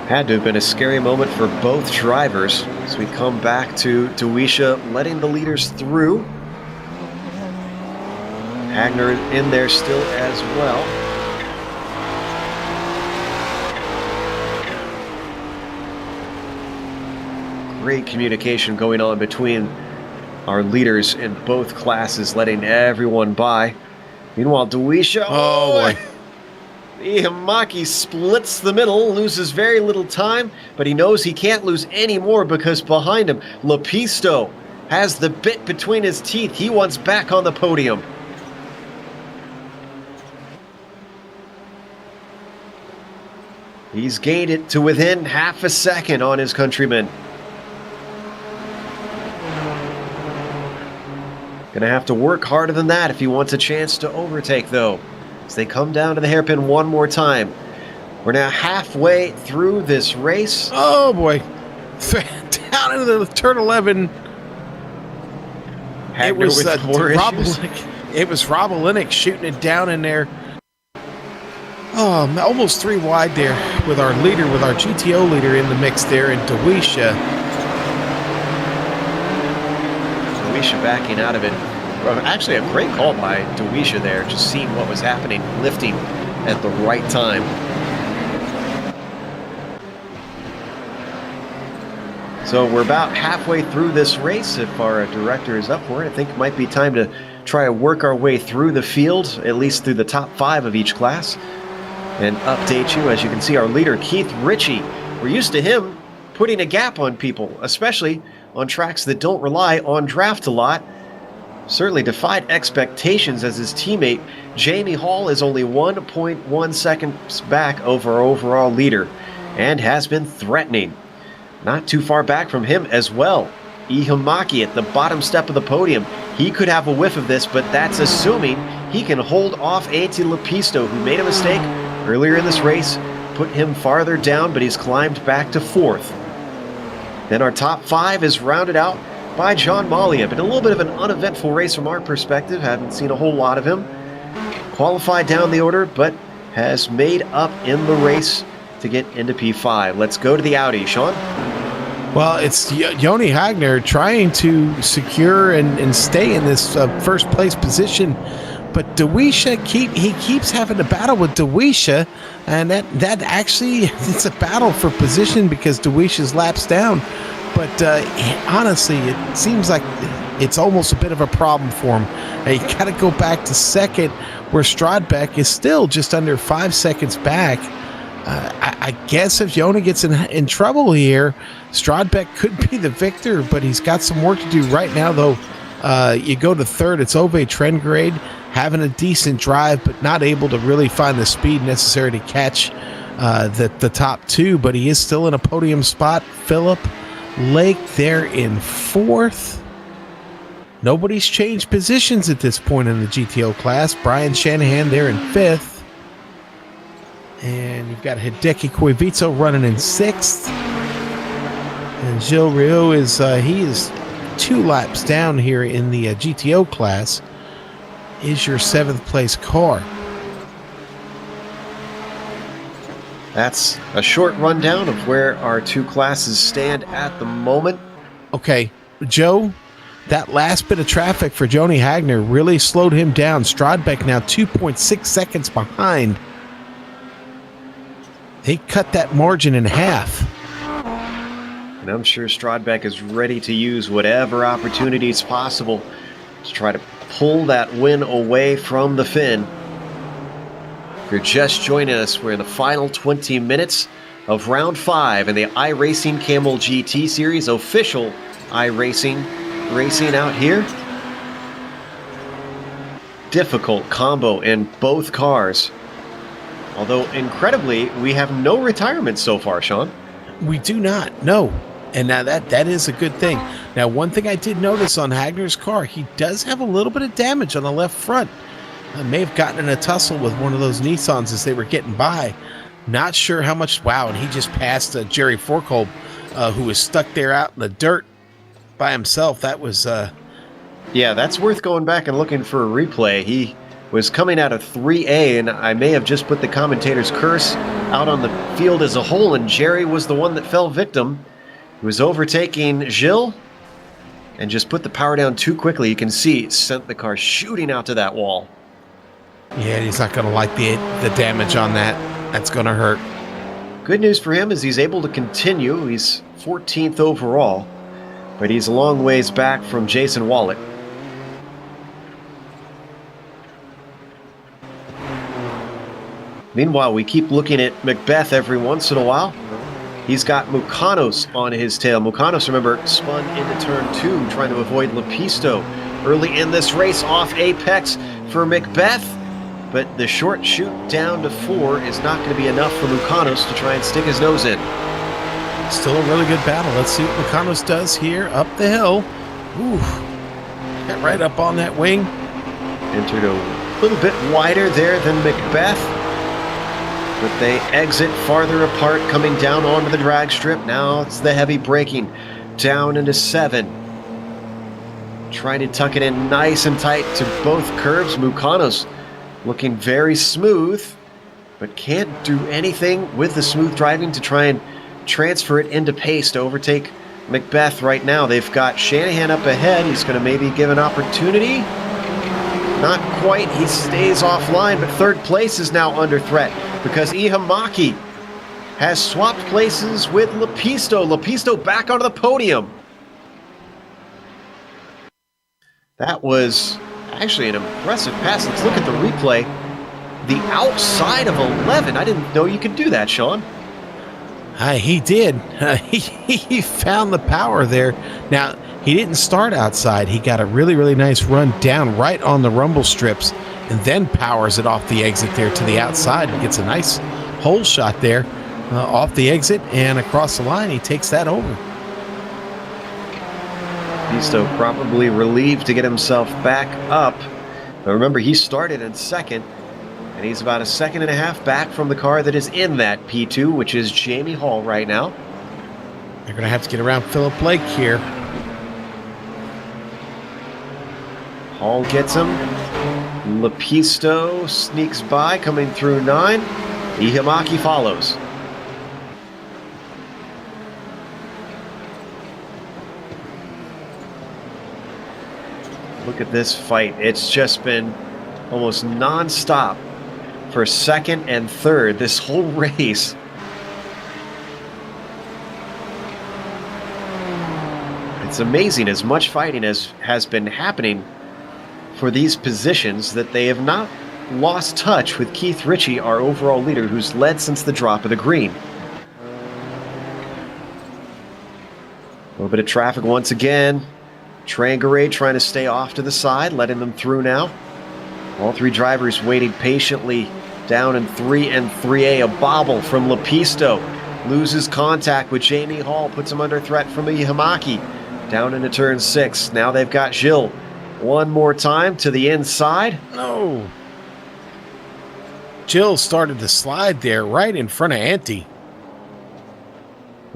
Had to have been a scary moment for both drivers as we come back to Dawisha letting the leaders through. Hagner in there still as well. Great communication going on between our leaders in both classes, letting everyone by. Meanwhile, Dawisha, boy. Ihimaki splits the middle, loses very little time, but he knows he can't lose any more because behind him, Lepisto has the bit between his teeth. He wants back on the podium. He's gained it to within half a second on his countryman. Gonna have to work harder than that if he wants a chance to overtake, though, as they come down to the hairpin one more time. We're now halfway through this race. Oh, boy. Down into the turn 11. It was Rob Olenek shooting it down in there. Oh, almost 3 wide there with our GTO leader in the mix there, and Dawisha. Dawisha backing out of it. Actually, a great call by Dawisha there, just seeing what was happening, lifting at the right time. So we're about halfway through this race. If our director is up for it, I think it might be time to try to work our way through the field, at least through the top 5 of each class, and update you. As you can see, our leader, Keith Ritchie, we're used to him putting a gap on people, especially on tracks that don't rely on draft a lot. Certainly defied expectations as his teammate Jamie Hall is only 1.1 seconds back over our overall leader and has been threatening. Not too far back from him as well, Ihimaki at the bottom step of the podium. He could have a whiff of this, but that's assuming he can hold off Antti Lepisto, who made a mistake earlier in this race, put him farther down, but he's climbed back to 4th. Then our top 5 is rounded out by John Malia, but a little bit of an uneventful race from our perspective. Haven't seen a whole lot of him. Qualified down the order, but has made up in the race to get into P5. Let's go to the Audi, Sean. Well, it's Joni Hagner trying to secure and stay in this first place position, but Dawisha keeps having to battle with Dawisha, and that actually it's a battle for position because Dawisha's laps down. But honestly, it seems like it's almost a bit of a problem for him. You got to go back to second, where Strodbeck is still just under 5 seconds back. I guess if Joni gets in trouble here, Strodbeck could be the victor, but he's got some work to do right now, though. You go to third, it's Ove Trengrade, having a decent drive, but not able to really find the speed necessary to catch the top 2, but he is still in a podium spot. Philip Lake there in 4th. Nobody's changed positions at this point in the GTO class. Brian Shanahan there in 5th. And you've got Hideki Koivitso running in 6th. And Gilles Rio is 2 laps down here in the GTO class. Is your 7th place car. That's a short rundown of where our 2 classes stand at the moment. Okay, Joe, that last bit of traffic for Joni Hagner really slowed him down. Strodbeck now 2.6 seconds behind. They cut that margin in half. And I'm sure Strodbeck is ready to use whatever opportunities possible to try to pull that win away from the Finn. If you're just joining us, we're in the final 20 minutes of round 5 in the iRacing Kamel GT Series, official iRacing racing out here. Difficult combo in both cars. Although, incredibly, we have no retirements so far, Sean. We do not, no. And now that is a good thing. Now, one thing I did notice on Hagner's car, he does have a little bit of damage on the left front. I may have gotten in a tussle with one of those Nissans as they were getting by. Not sure how much. Wow, and he just passed Jerry Forkolb, who was stuck there out in the dirt by himself. That was... Yeah, that's worth going back and looking for a replay. He was coming out of 3A, and I may have just put the commentator's curse out on the field as a whole, and Jerry was the one that fell victim. He was overtaking Gilles and just put the power down too quickly. You can see it sent the car shooting out to that wall. Yeah, he's not going to like the damage on that. That's going to hurt. Good news for him is he's able to continue. He's 14th overall, but he's a long ways back from Jason Wallet. Meanwhile, we keep looking at Macbeth every once in a while. He's got Mukanos on his tail. Mukanos, remember, spun into turn 2, trying to avoid Lepisto early in this race off apex for Macbeth. But the short shoot down to 4 is not going to be enough for Mukanos to try and stick his nose in. Still a really good battle. Let's see what Mukanos does here up the hill. Ooh, got right up on that wing. Entered a little bit wider there than Macbeth. But they exit farther apart, coming down onto the drag strip. Now it's the heavy braking down into 7. Trying to tuck it in nice and tight to both curves. Mukanos looking very smooth, but can't do anything with the smooth driving to try and transfer it into pace to overtake Macbeth right now. They've got Shanahan up ahead. He's going to maybe give an opportunity. Not quite. He stays offline, but third place is now under threat because Ihamaki has swapped places with Lepisto. Lepisto back onto the podium. That was actually an impressive pass. Let's look at the replay. The outside of 11. I didn't know you could do that, Sean. He did. He found the power there. Now, he didn't start outside. He got a really, really nice run down right on the rumble strips and then powers it off the exit there to the outside. He gets a nice hole shot there off the exit and across the line. He takes that over. Pisto probably relieved to get himself back up. But remember, he started in second, and he's about a second and a half back from the car that is in that P2, which is Jamie Hall right now. They're going to have to get around Philip Blake here. Hall gets him. Lepisto sneaks by, coming through 9. Ihamaki follows. Look at this fight. It's just been almost non-stop for second and third this whole race. It's amazing as much fighting as has been happening for these positions that they have not lost touch with Keith Ritchie, our overall leader, who's led since the drop of the green. A little bit of traffic once again. Trangaray trying to stay off to the side, letting them through now. All three drivers waiting patiently down in 3 and 3A. A bobble from Lepisto. Loses contact with Jamie Hall, puts him under threat from Ihamaki. Down into turn 6. Now they've got Gilles. One more time to the inside. No. Gilles started to slide there right in front of Ante.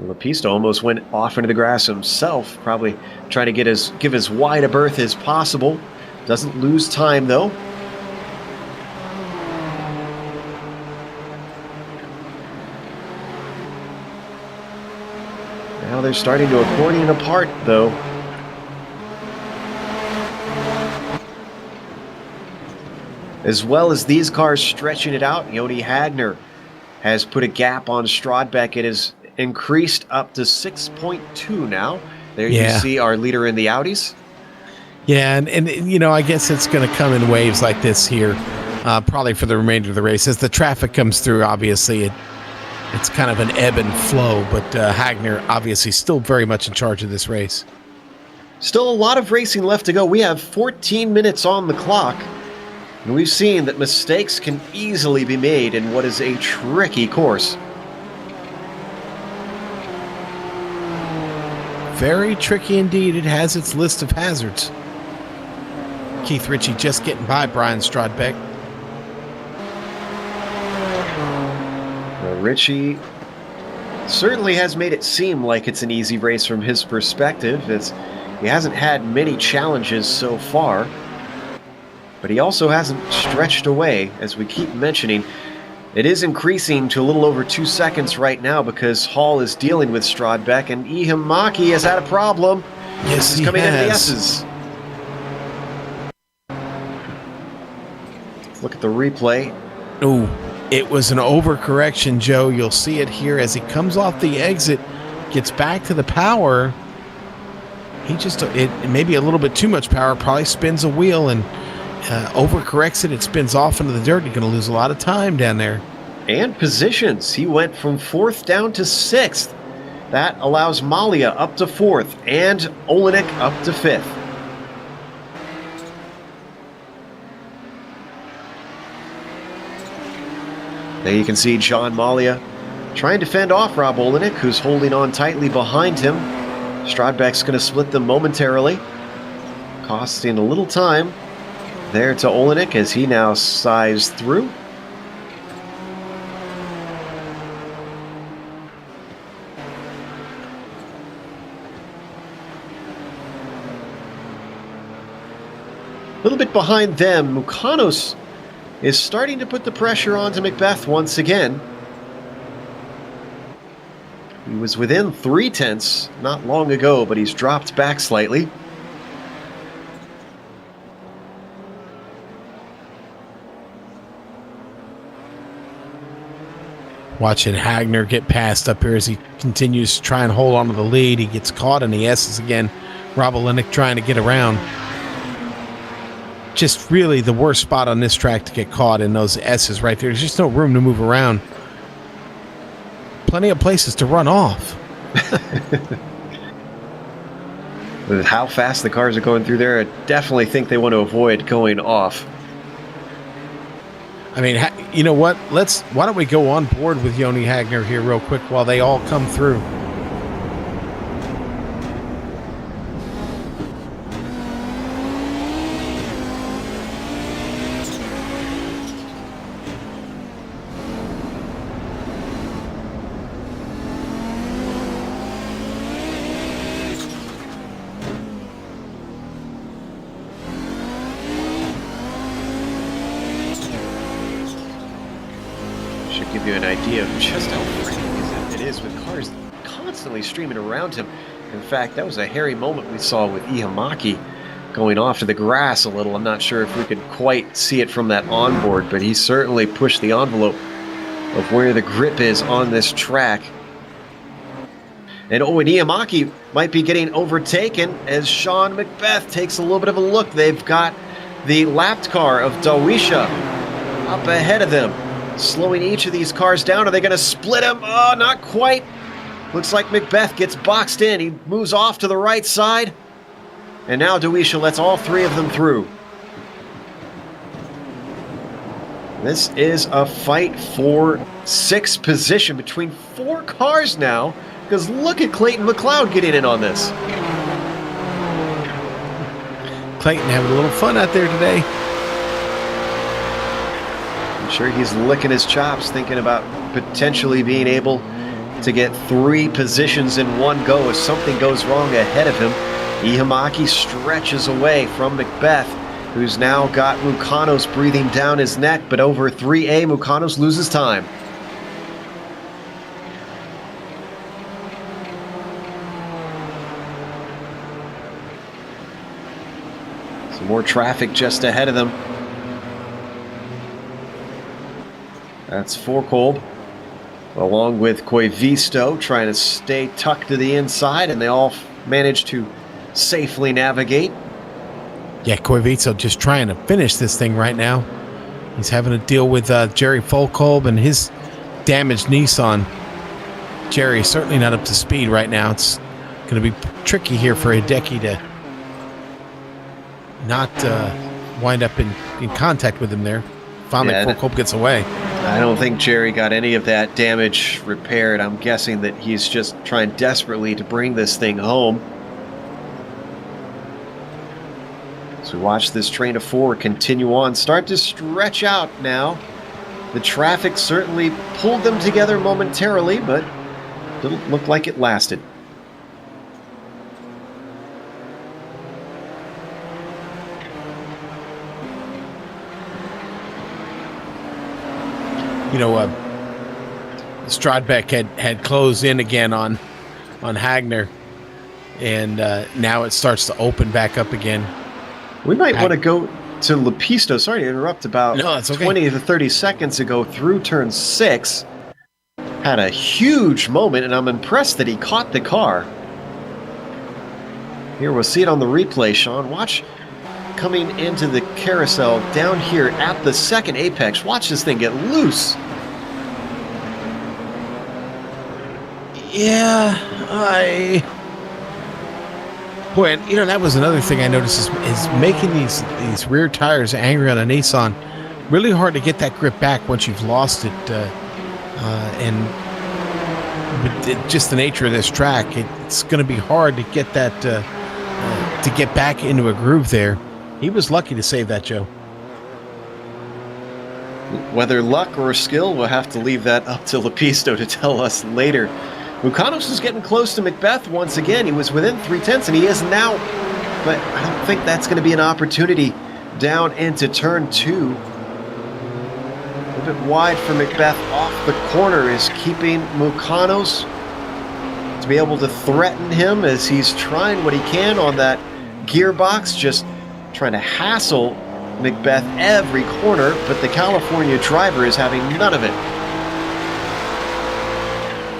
Lepisto almost went off into the grass himself, probably trying to give as wide a berth as possible. Doesn't lose time though. Now they're starting to accordion apart though. As well as these cars stretching it out, Joni Hagner has put a gap on Strodbeck. It has increased up to 6.2 now. There you see our leader in the Audis. Yeah, and you know, I guess it's going to come in waves like this here, probably for the remainder of the race. As the traffic comes through, obviously, it's kind of an ebb and flow, but Hagner obviously still very much in charge of this race. Still a lot of racing left to go. We have 14 minutes on the clock, and we've seen that mistakes can easily be made in what is a tricky course. Very tricky indeed. It has its list of hazards. Keith Ritchie just getting by Brian Strodbeck. Well, Ritchie certainly has made it seem like it's an easy race from his perspective, as he hasn't had many challenges so far. But he also hasn't stretched away, as we keep mentioning. It is increasing to a little over 2 seconds right now because Hall is dealing with Strodbeck, and Ihimaki has had a problem. Yes, He's coming into the S's. Look at the replay. Oh, it was an overcorrection, Joe. You'll see it here as he comes off the exit, gets back to the power. He just, it maybe a little bit too much power, probably spins a wheel and overcorrects it. It spins off into the dirt. You're going to lose a lot of time down there. And positions. He went from 4th down to 6th. That allows Malia up to 4th and Olenek up to 5th. There you can see John Malia trying to fend off Rob Olenek, who's holding on tightly behind him. Strodbeck's going to split them momentarily, costing a little time there to Olenek as he now sized through. A little bit behind them, Mukanos is starting to put the pressure onto Macbeth once again. He was within 0.3 not long ago, but he's dropped back slightly. Watching Hagner get past up here as he continues to try and hold on to the lead. He gets caught in the S's again. Rob Olenek trying to get around. Just really the worst spot on this track to get caught in those S's right there. There's just no room to move around. Plenty of places to run off. With how fast the cars are going through there, I definitely think they want to avoid going off. I mean, you know what? Why don't we go on board with Joni Hagner here real quick while they all come through? Give you an idea of just how frantic it is with cars constantly streaming around him. In fact, that was a hairy moment we saw with Ihimaki going off to the grass a little. I'm not sure if we could quite see it from that onboard, but he certainly pushed the envelope of where the grip is on this track. And Ihimaki might be getting overtaken as Sean Macbeth takes a little bit of a look. They've got the lapped car of Dawisha up ahead of them, slowing each of these cars down. Are they going to split them? Oh, not quite. Looks like Macbeth gets boxed in. He moves off to the right side. And now Dawisha lets all 3 of them through. This is a fight for 6th position between 4 cars now, because look at Clayton McLeod getting in on this. Clayton having a little fun out there today. I'm sure he's licking his chops, thinking about potentially being able to get 3 positions in one go if something goes wrong ahead of him. Ihimaki stretches away from Macbeth, who's now got Mukanos breathing down his neck, but over 3A, Mukanos loses time. Some more traffic just ahead of them. That's Forkolb, along with Koivisto, trying to stay tucked to the inside, and they all manage to safely navigate. Yeah, Koivisto just trying to finish this thing right now. He's having to deal with Jerry Forkolb and his damaged Nissan. Jerry certainly not up to speed right now. It's going to be tricky here for Hideki to not wind up in contact with him there. Finally, Forkolb gets away. I don't think Jerry got any of that damage repaired. I'm guessing that he's just trying desperately to bring this thing home. So we watch this train of four continue on, start to stretch out now. The traffic certainly pulled them together momentarily, but didn't look like it lasted. You know, Stradbeck had closed in again on Hagner, and now it starts to open back up again. We might want to go to Lepisto. Sorry to interrupt. About 20 to 30 seconds ago through turn 6. Had a huge moment, and I'm impressed that he caught the car. Here, we'll see it on the replay, Sean. Watch coming into the carousel down here at the second apex. Watch this thing get loose. Yeah, Boy, and, you know, that was another thing I noticed is making these rear tires angry on a Nissan really hard to get that grip back once you've lost it. And just the nature of this track, it's going to be hard to get that to get back into a groove there. He was lucky to save that, Joe. Whether luck or skill, we'll have to leave that up to Lepisto to tell us later. Mukanos is getting close to Macbeth once again. He was within 0.3, and he is now. But I don't think that's going to be an opportunity down into turn 2. A little bit wide for Macbeth off the corner is keeping Mukanos to be able to threaten him as he's trying what he can on that gearbox, just trying to hassle Macbeth every corner, but the California driver is having none of it.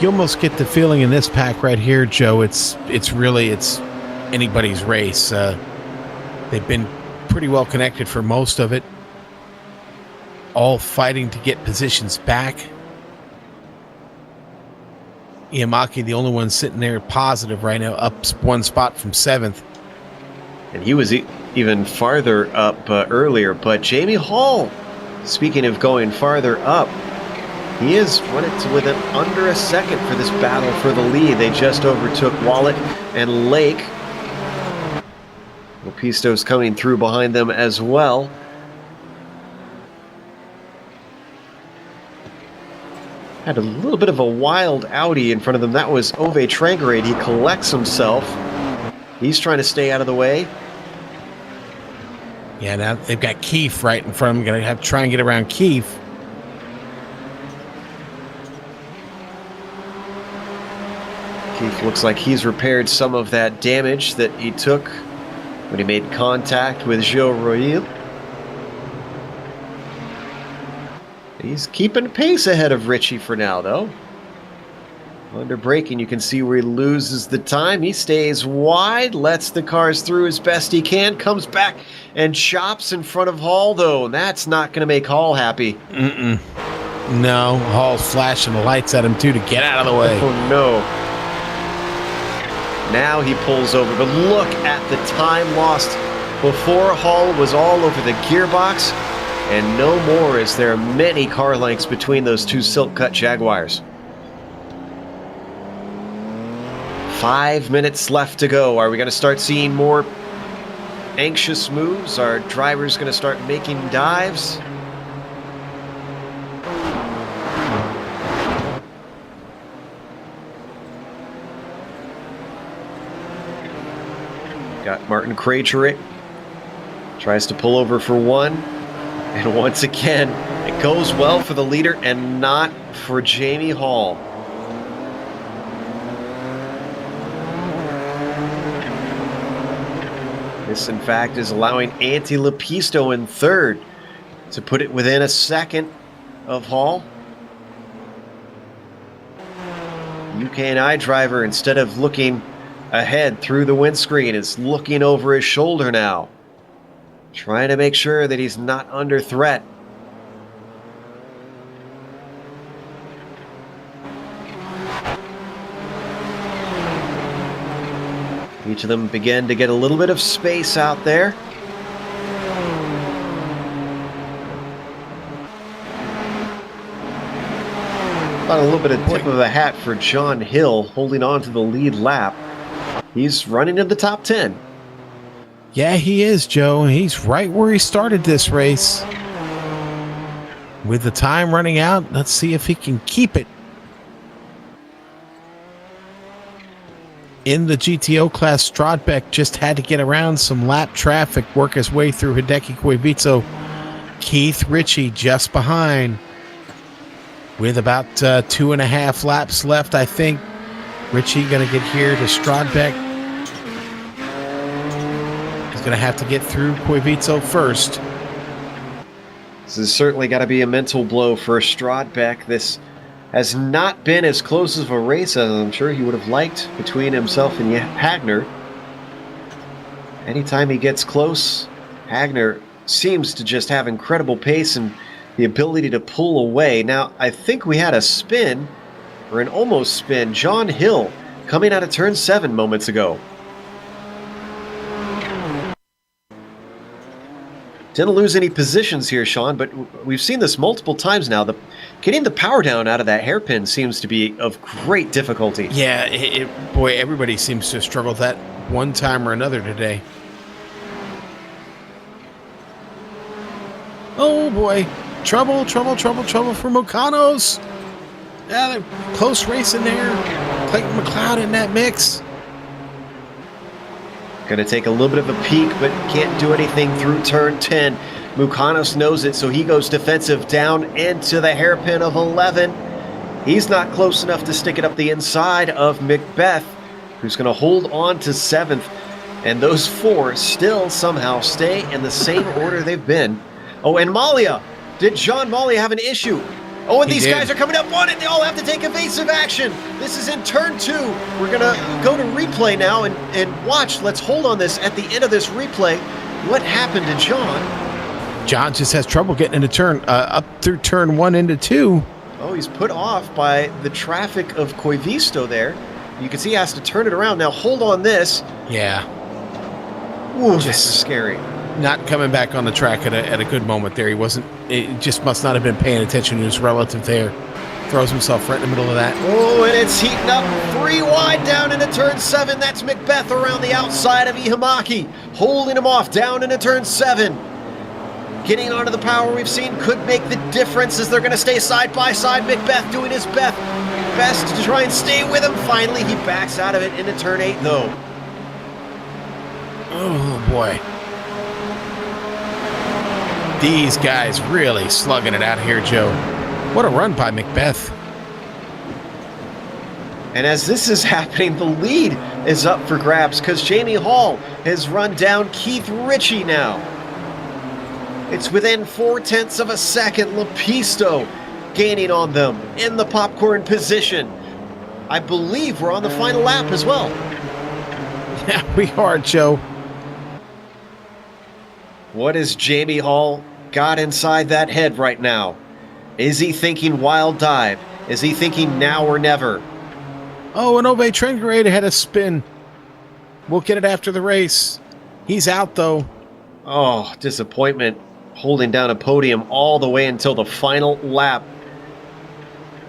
You almost get the feeling in this pack right here, Joe, it's anybody's race. They've been pretty well connected for most of it, all fighting to get positions back. Iamaki, the only one sitting there positive right now, up one spot from 7th. And he was even farther up earlier, but Jamie Hall, speaking of going farther up, he is running to within under a second for this battle for the lead. They just overtook Wallet and Lake. Lepisto's coming through behind them as well. Had a little bit of a wild Audi in front of them. That was Ove Trangerade. He collects himself. He's trying to stay out of the way. Yeah, now they've got Keefe right in front of them. Going to have to try and get around Keefe. Keefe looks like he's repaired some of that damage that he took when he made contact with Joe Royer. He's keeping pace ahead of Richie for now, though. Under braking, you can see where he loses the time. He stays wide, lets the cars through as best he can, comes back and chops in front of Hall, though. And that's not going to make Hall happy. No, Hall's flashing the lights at him, too, to get out of the way. Oh, no. Now he pulls over, but look at the time lost. Before, Hall was all over the gearbox, and no more as there are many car lengths between those two silk-cut Jaguars. 5 minutes left to go. Are we going to start seeing more anxious moves? Are drivers going to start making dives? Got Martin Krejcik. Tries to pull over for one. And once again, it goes well for the leader and not for Jamie Hall. This, in fact, is allowing Antti Lepisto in third to put it within a second of Hall. UKNI driver, instead of looking ahead through the windscreen, is looking over his shoulder now, trying to make sure that he's not under threat. Each of them begin to get a little bit of space out there. Got a little bit of tip of a hat for John Hill, holding on to the lead lap. He's running in the top 10. Yeah, he is, Joe. He's right where he started this race. With the time running out, let's see if he can keep it. In the GTO class, Strodbeck just had to get around some lap traffic, work his way through Hideki Koivitso. Keith Ritchie just behind. With about 2.5 laps left, I think. Ritchie going to get here to Strodbeck. He's going to have to get through Koivitso first. This has certainly got to be a mental blow for Strodbeck. This has not been as close of a race as I'm sure he would have liked between himself and Hagner. Anytime he gets close, Hagner seems to just have incredible pace and the ability to pull away. Now, I think we had a spin, or an almost spin. John Hill coming out of turn 7 moments ago. Didn't lose any positions here, Sean, but we've seen this multiple times now. Getting the power down out of that hairpin seems to be of great difficulty. Yeah, boy, everybody seems to have struggled that one time or another today. Oh, boy. Trouble for Mucanos. Yeah, they're close race in there. Clayton McLeod in that mix. Going to take a little bit of a peek, but can't do anything through turn 10. Mucanos knows it, so he goes defensive down into the hairpin of 11. He's not close enough to stick it up the inside of Macbeth, who's going to hold on to 7th. And those 4 still somehow stay in the same order they've been. Oh, and Malia. Did John Malia have an issue? Oh, and these guys are coming up on it. They all have to take evasive action. This is in turn 2. We're going to go to replay now and watch. Let's hold on this at the end of this replay. What happened to John? John just has trouble getting into turn, up through turn 1 into 2. Oh, he's put off by the traffic of Koivisto there. You can see he has to turn it around. Now hold on this. Yeah. Ooh, this is scary. Not coming back on the track at a good moment there. It just must not have been paying attention to his relative there. Throws himself right in the middle of that. Oh, and it's heating up 3 wide down into turn 7. That's Macbeth around the outside of Ihamaki, holding him off down into turn 7. Getting onto the power we've seen could make the difference as they're going to stay side by side. Macbeth doing his best to try and stay with him. Finally, he backs out of it into turn 8, though. Oh, boy. These guys really slugging it out here, Joe. What a run by Macbeth. And as this is happening, the lead is up for grabs because Jamie Hall has run down Keith Ritchie now. It's within 0.4 of a second. Lepisto gaining on them in the popcorn position. I believe we're on the final lap as well. Yeah, we are, Joe. What has Jamie Hall got inside that head right now? Is he thinking wild dive? Is he thinking now or never? Oh, and Ove Trengrade had a spin. We'll get it after the race. He's out, though. Oh, disappointment. Holding down a podium all the way until the final lap.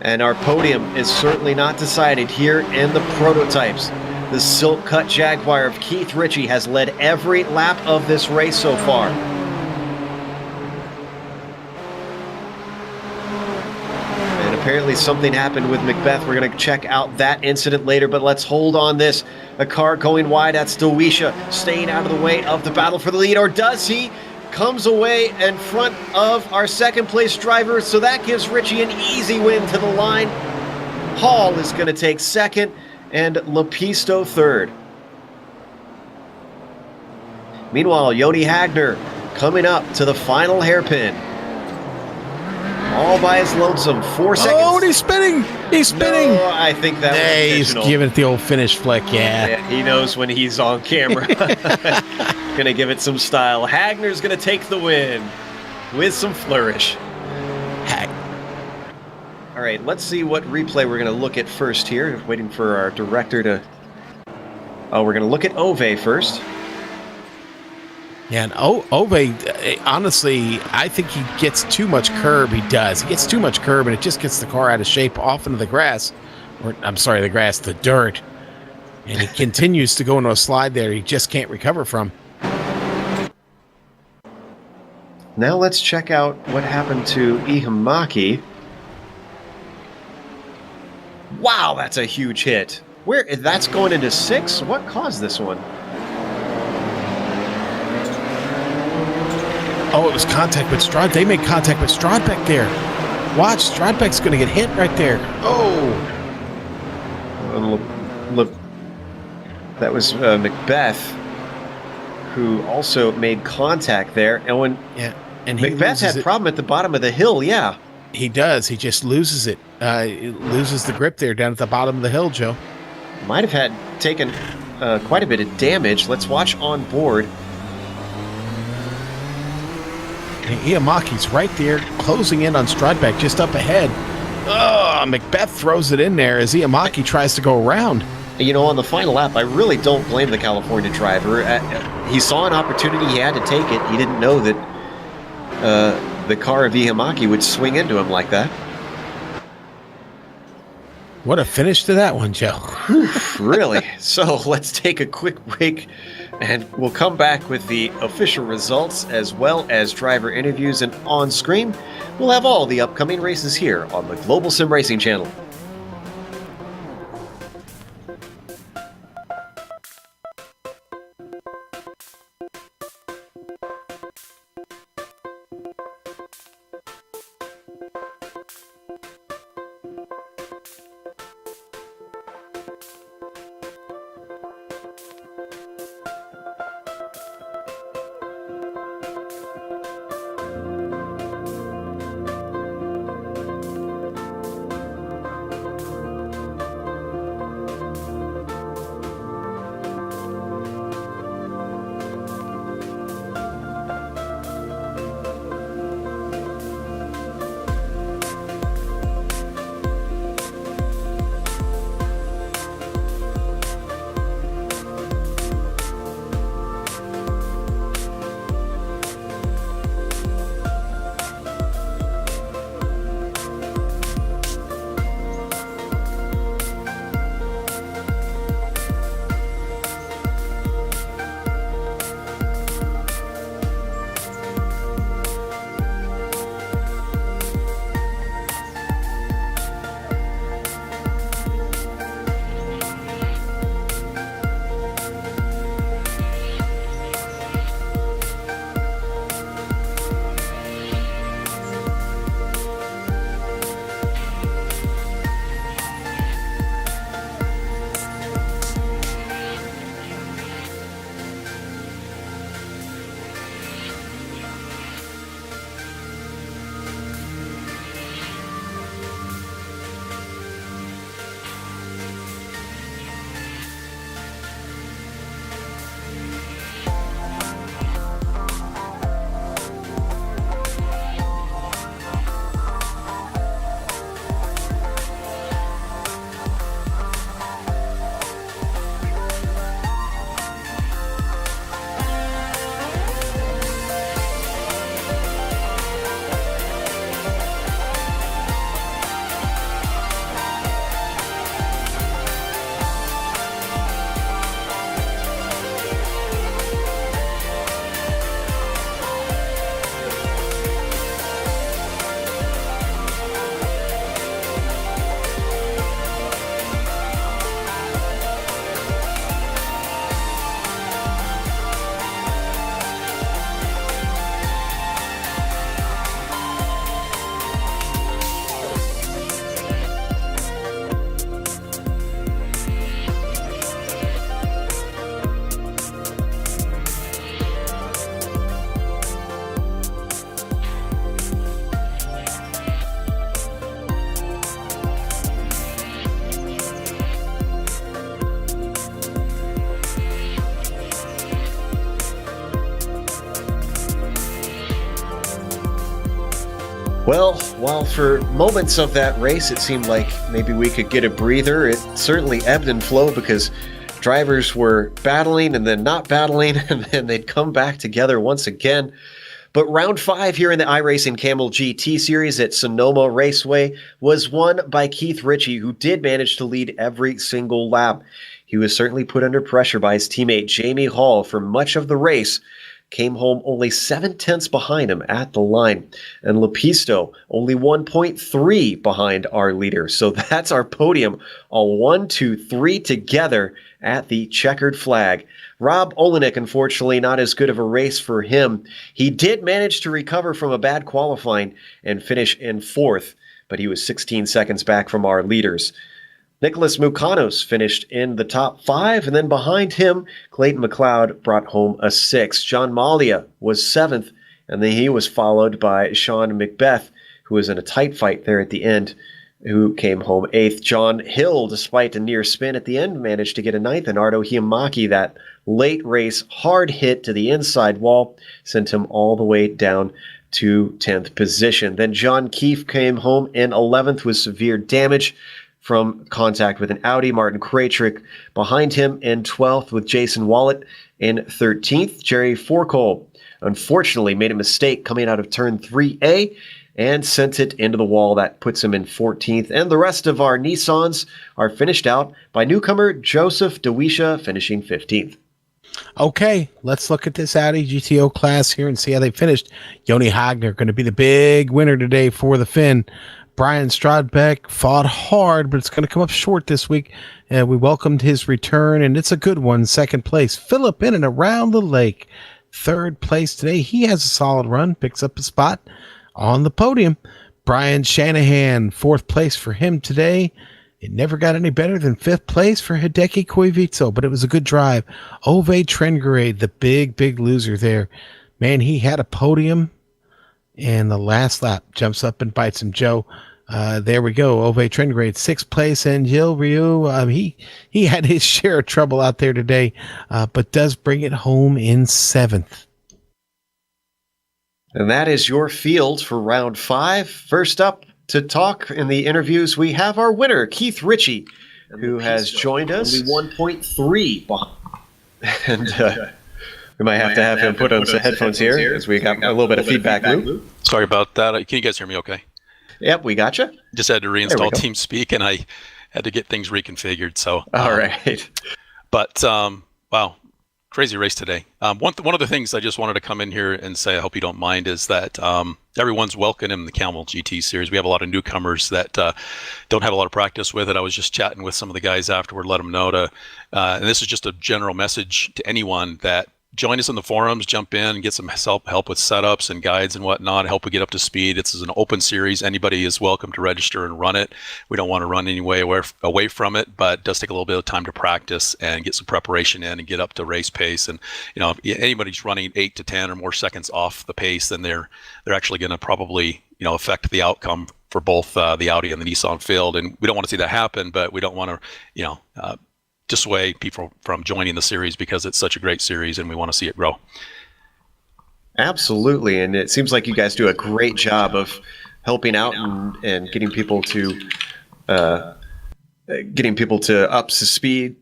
And our podium is certainly not decided here in the prototypes. The silk-cut Jaguar of Keith Ritchie has led every lap of this race so far. And apparently something happened with Macbeth. We're going to check out that incident later, but let's hold on this. A car going wide. That's Dawisha staying out of the way of the battle for the lead, or does he? Comes away in front of our second-place driver, so that gives Ritchie an easy win to the line. Hall is going to take second, and Lepisto third. Meanwhile, Joni Hagner coming up to the final hairpin. All by his lonesome. 4 seconds. Oh, and he's spinning. He's spinning. No, I think that was Hey, he's intentional. giving it the old finish flick. Yeah. Yeah, he knows when he's on camera. Gonna give it some style. Hagner's gonna take the win with some flourish. Heck. All right, let's see what replay we're gonna look at first here. Waiting for our director to... Oh, we're gonna look at Ove first. Yeah, and Ove, honestly, I think he gets too much curb. He does. He gets too much curb, and it just gets the car out of shape off into the grass. Or, I'm sorry, the grass, the dirt. And he continues to go into a slide there he just can't recover from. Now let's check out what happened to Ihimaki. Wow, that's a huge hit. That's going into 6? What caused this one? Oh, it was contact with Strad. They made contact with Stradbeck there. Watch, Stradbeck's going to get hit right there. Oh. Look, that was Macbeth, who also made contact there. And when and Macbeth had a problem at the bottom of the hill, yeah. He does. He just loses it. Loses the grip there down at the bottom of the hill, Joe. Might have taken quite a bit of damage. Let's watch on board. And Ihamaki's right there, closing in on Stradbeck just up ahead. Oh, Macbeth throws it in there as Ihimaki tries to go around. You know, on the final lap, I really don't blame the California driver. He saw an opportunity, he had to take it. He didn't know that the car of Ihimaki would swing into him like that. What a finish to that one, Joe. Really? So let's take a quick break, and we'll come back with the official results as well as driver interviews, and on screen, we'll have all the upcoming races here on the Global Sim Racing channel. Well, while for moments of that race it seemed like maybe we could get a breather, it certainly ebbed and flowed because drivers were battling and then not battling, and then they'd come back together once again. But round 5 here in the iRacing Kamel GT Series at Sonoma Raceway was won by Keith Ritchie, who did manage to lead every single lap. He was certainly put under pressure by his teammate Jamie Hall for much of the race, came home only 7/10 behind him at the line. And Lepisto only 1.3 behind our leader. So that's our podium, all 1, 2, 3 together at the checkered flag. Rob Olenek, unfortunately, not as good of a race for him. He did manage to recover from a bad qualifying and finish in 4th, but he was 16 seconds back from our leaders. Nicholas Mukanos finished in the top 5, and then behind him, Clayton McLeod brought home a 6th. John Malia was 7th, and then he was followed by Sean McBeth, who was in a tight fight there at the end, who came home 8th. John Hill, despite a near spin at the end, managed to get a 9th, and Ardo Hiyamaki, that late race hard hit to the inside wall, sent him all the way down to 10th position. Then John Keefe came home in 11th with severe damage from contact with an Audi. Martin Krajcik behind him in 12th with Jason Wallet in 13th. Jerry Forcole unfortunately made a mistake coming out of turn 3A and sent it into the wall. That puts him in 14th. And the rest of our Nissans are finished out by newcomer Joseph DeWisha finishing 15th. Okay, let's look at this Audi GTO class here and see how they finished. Joni Hagner going to be the big winner today for the Finn. Brian Stradbeck fought hard, but it's going to come up short this week. And we welcomed his return, and it's a good one. 2nd place, Philip in and around the lake. 3rd place today. He has a solid run, picks up a spot on the podium. Brian Shanahan, 4th place for him today. It never got any better than 5th place for Hideki Koivitso, but it was a good drive. Ove Trengrade, the big loser there. Man, he had a podium, and the last lap jumps up and bites him. Joe, there we go. Ove Trengrade, 6th place, and Gil Ryu, he had his share of trouble out there today, but does bring it home in 7th. And that is your field for round 5. First up to talk in the interviews, we have our winner, Keith Ritchie, who has joined us. Only 1.3 behind. And we might have to have him put on some headphones here as we got a little bit of feedback loop. Sorry about that. Can you guys hear me okay? Yep, we got you. Just had to reinstall TeamSpeak, and I had to get things reconfigured. So all right. But wow, crazy race today. One of the things I just wanted to come in here and say, I hope you don't mind, is that everyone's welcome in the Kamel GT Series. We have a lot of newcomers that don't have a lot of practice with it. I was just chatting with some of the guys afterward, let them know to, and this is just a general message to anyone that join us in the forums, jump in and get some help with setups and guides and whatnot, help we get up to speed. This is an open series. Anybody is welcome to register and run it. We don't want to run any way away from it, but it does take a little bit of time to practice and get some preparation in and get up to race pace. And if anybody's running 8 to 10 or more seconds off the pace, then they're actually going to probably affect the outcome for both the Audi and the Nissan field. And we don't want to see that happen, but we don't want to dissuade people from joining the series because it's such a great series and we want to see it grow. Absolutely, and it seems like you guys do a great job of helping out and getting people to up to speed.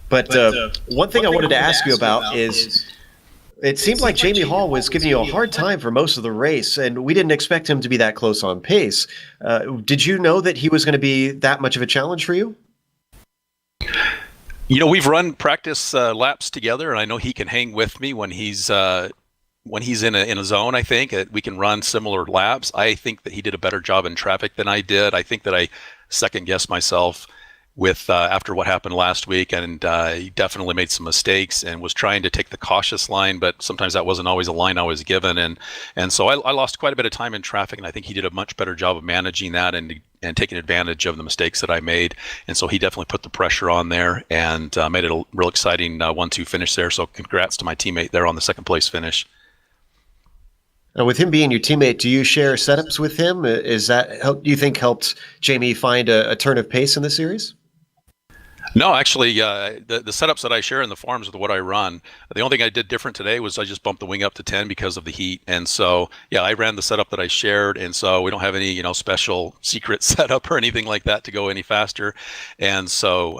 But one thing I wanted to ask you about is, it seemed like Jamie Hall was giving you a hard time for most of the race, and we didn't expect him to be that close on pace. Did you know that he was going to be that much of a challenge for you? We've run practice laps together, and I know he can hang with me when he's in a zone. I think we can run similar laps. I think that he did a better job in traffic than I did. I think that I second-guessed myself with after what happened last week, and he definitely made some mistakes and was trying to take the cautious line, but sometimes that wasn't always a line I was given, and so I lost quite a bit of time in traffic, and I think he did a much better job of managing that and taking advantage of the mistakes that I made, and so he definitely put the pressure on there and made it a real exciting 1-2 finish there. So congrats to my teammate there on the 2nd place finish. With him being your teammate, do you share setups with him? Is that do you think helped Jamie find a turn of pace in the series? No, actually, the setups that I share in the forums are what I run. The only thing I did different today was I just bumped the wing up to 10 because of the heat. And so, yeah, I ran the setup that I shared. And so we don't have any, special secret setup or anything like that to go any faster. And so,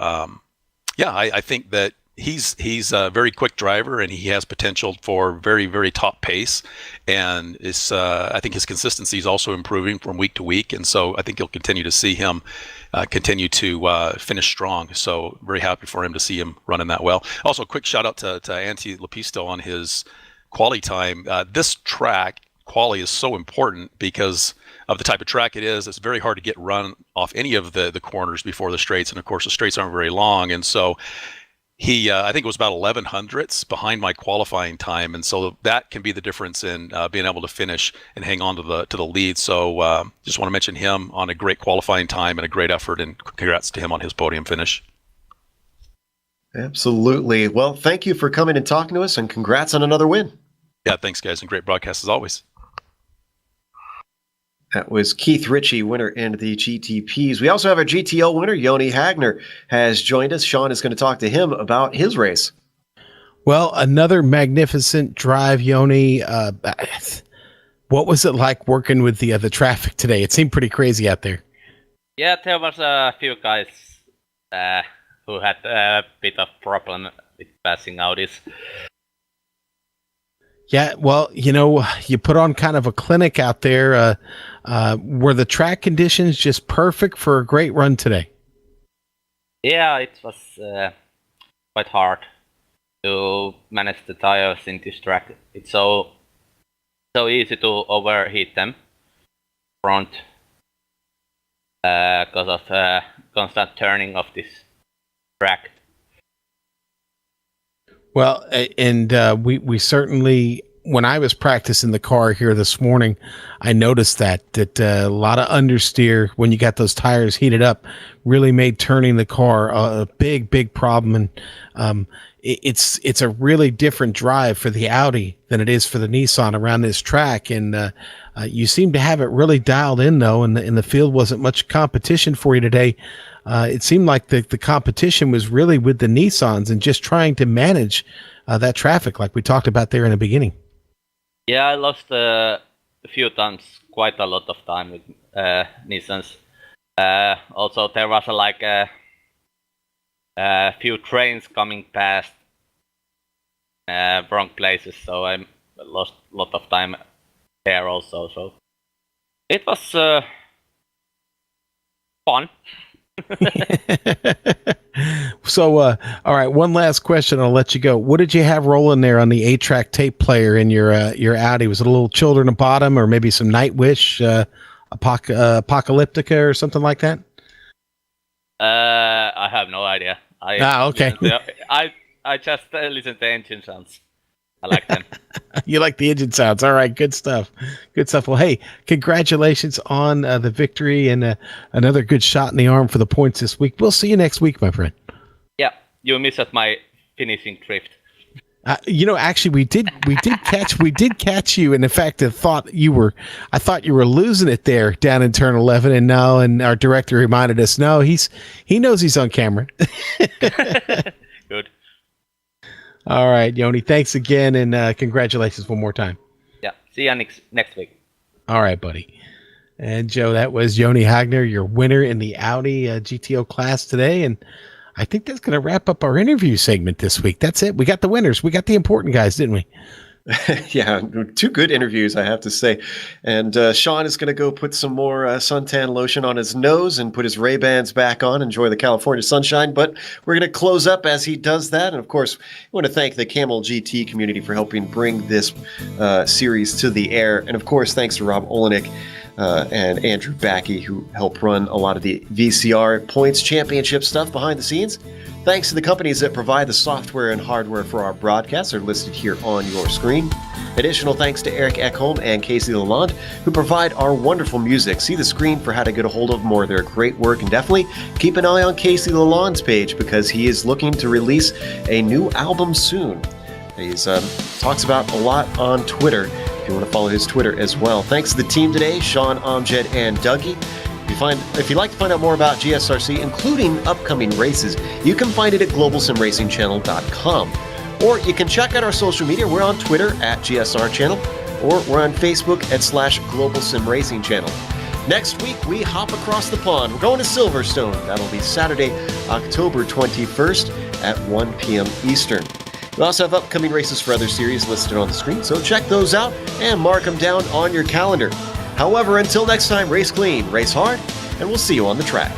yeah, I think that he's a very quick driver and he has potential for very, very top pace. And I think his consistency is also improving from week to week. And so I think you'll continue to see him continue to finish strong. So very happy for him to see him running that well. Also, a quick shout out to Antti Lepisto on his quali time. This track quali is so important because of the type of track it is. It's very hard to get run off any of the corners before the straights. And of course, the straights aren't very long. And so he, I think it was about 11 hundredths behind my qualifying time, and so that can be the difference in being able to finish and hang on to the lead. So just want to mention him on a great qualifying time and a great effort, and congrats to him on his podium finish. Absolutely. Well, thank you for coming and talking to us, and congrats on another win. Yeah, thanks, guys, and great broadcast as always. That was Keith Ritchie, winner in the GTPs. We also have our GTO winner, Joni Hagner, has joined us. Sean is going to talk to him about his race. Well, another magnificent drive, Joni. What was it like working with the traffic today? It seemed pretty crazy out there. Yeah, there was a few guys who had a bit of problem with passing Audis. Yeah, well, you put on kind of a clinic out there. Were the track conditions just perfect for a great run today? Yeah, it was quite hard to manage the tires in this track. It's so easy to overheat them front because of constant turning of this track. Well, and we certainly, when I was practicing the car here this morning, I noticed that a lot of understeer when you got those tires heated up really made turning the car a big problem. And it's a really different drive for the Audi than it is for the Nissan around this track. And you seem to have it really dialed in, though, and the field wasn't much competition for you today. It seemed like the competition was really with the Nissans and just trying to manage that traffic like we talked about there in the beginning. Yeah, I lost a few times, quite a lot of time with Nissans. Also, there was a few trains coming past wrong places, so I lost a lot of time there also. So it was fun. So, all right, one last question. I'll let you go. What did you have rolling there on the 8-track tape player in your Audi? Was it a little Children of Bottom or maybe some Nightwish, Apocalyptica or something like that? I have no idea. Okay. I just listen to engine sounds. I like them. You like the engine sounds. All right. Good stuff. Good stuff. Well, hey, congratulations on the victory and another good shot in the arm for the points this week. We'll see you next week, my friend. Yeah, you missed my finishing drift. Actually, we did catch you, and in fact, I thought you were losing it there down in turn 11, and our director reminded us, no, he knows he's on camera. Good. All right, Joni, thanks again, and congratulations one more time. Yeah, see you next week. All right, buddy. And Joe, that was Joni Hagner, your winner in the Audi GTO class today, and I think that's going to wrap up our interview segment this week. That's it. We got the winners. We got the important guys, didn't we? Yeah, 2 good interviews, I have to say. And Sean is going to go put some more suntan lotion on his nose and put his Ray-Bans back on, enjoy the California sunshine. But we're going to close up as he does that. And, of course, we want to thank the Kamel GT community for helping bring this series to the air. And, of course, thanks to Rob Olenek and Andrew Backey, who help run a lot of the VCR points championship stuff behind the scenes. Thanks to the companies that provide the software and hardware for our broadcasts are listed here on your screen. Additional thanks to Eric Ekholm and Casey Lalonde, who provide our wonderful music. See the screen for how to get a hold of more of their great work, and definitely keep an eye on Casey Lalonde's page because he is looking to release a new album soon. He talks about a lot on Twitter. If you want to follow his Twitter as well. Thanks to the team today, Sean, Amjed, and Dougie. If you'd like to find out more about GSRC, including upcoming races, you can find it at globalsimracingchannel.com. Or you can check out our social media. We're on Twitter at GSR Channel, or we're on Facebook at /Global Sim Racing Channel. Next week, we hop across the pond. We're going to Silverstone. That'll be Saturday, October 21st at 1 p.m. Eastern. We also have upcoming races for other series listed on the screen, so check those out and mark them down on your calendar. However, until next time, race clean, race hard, and we'll see you on the track.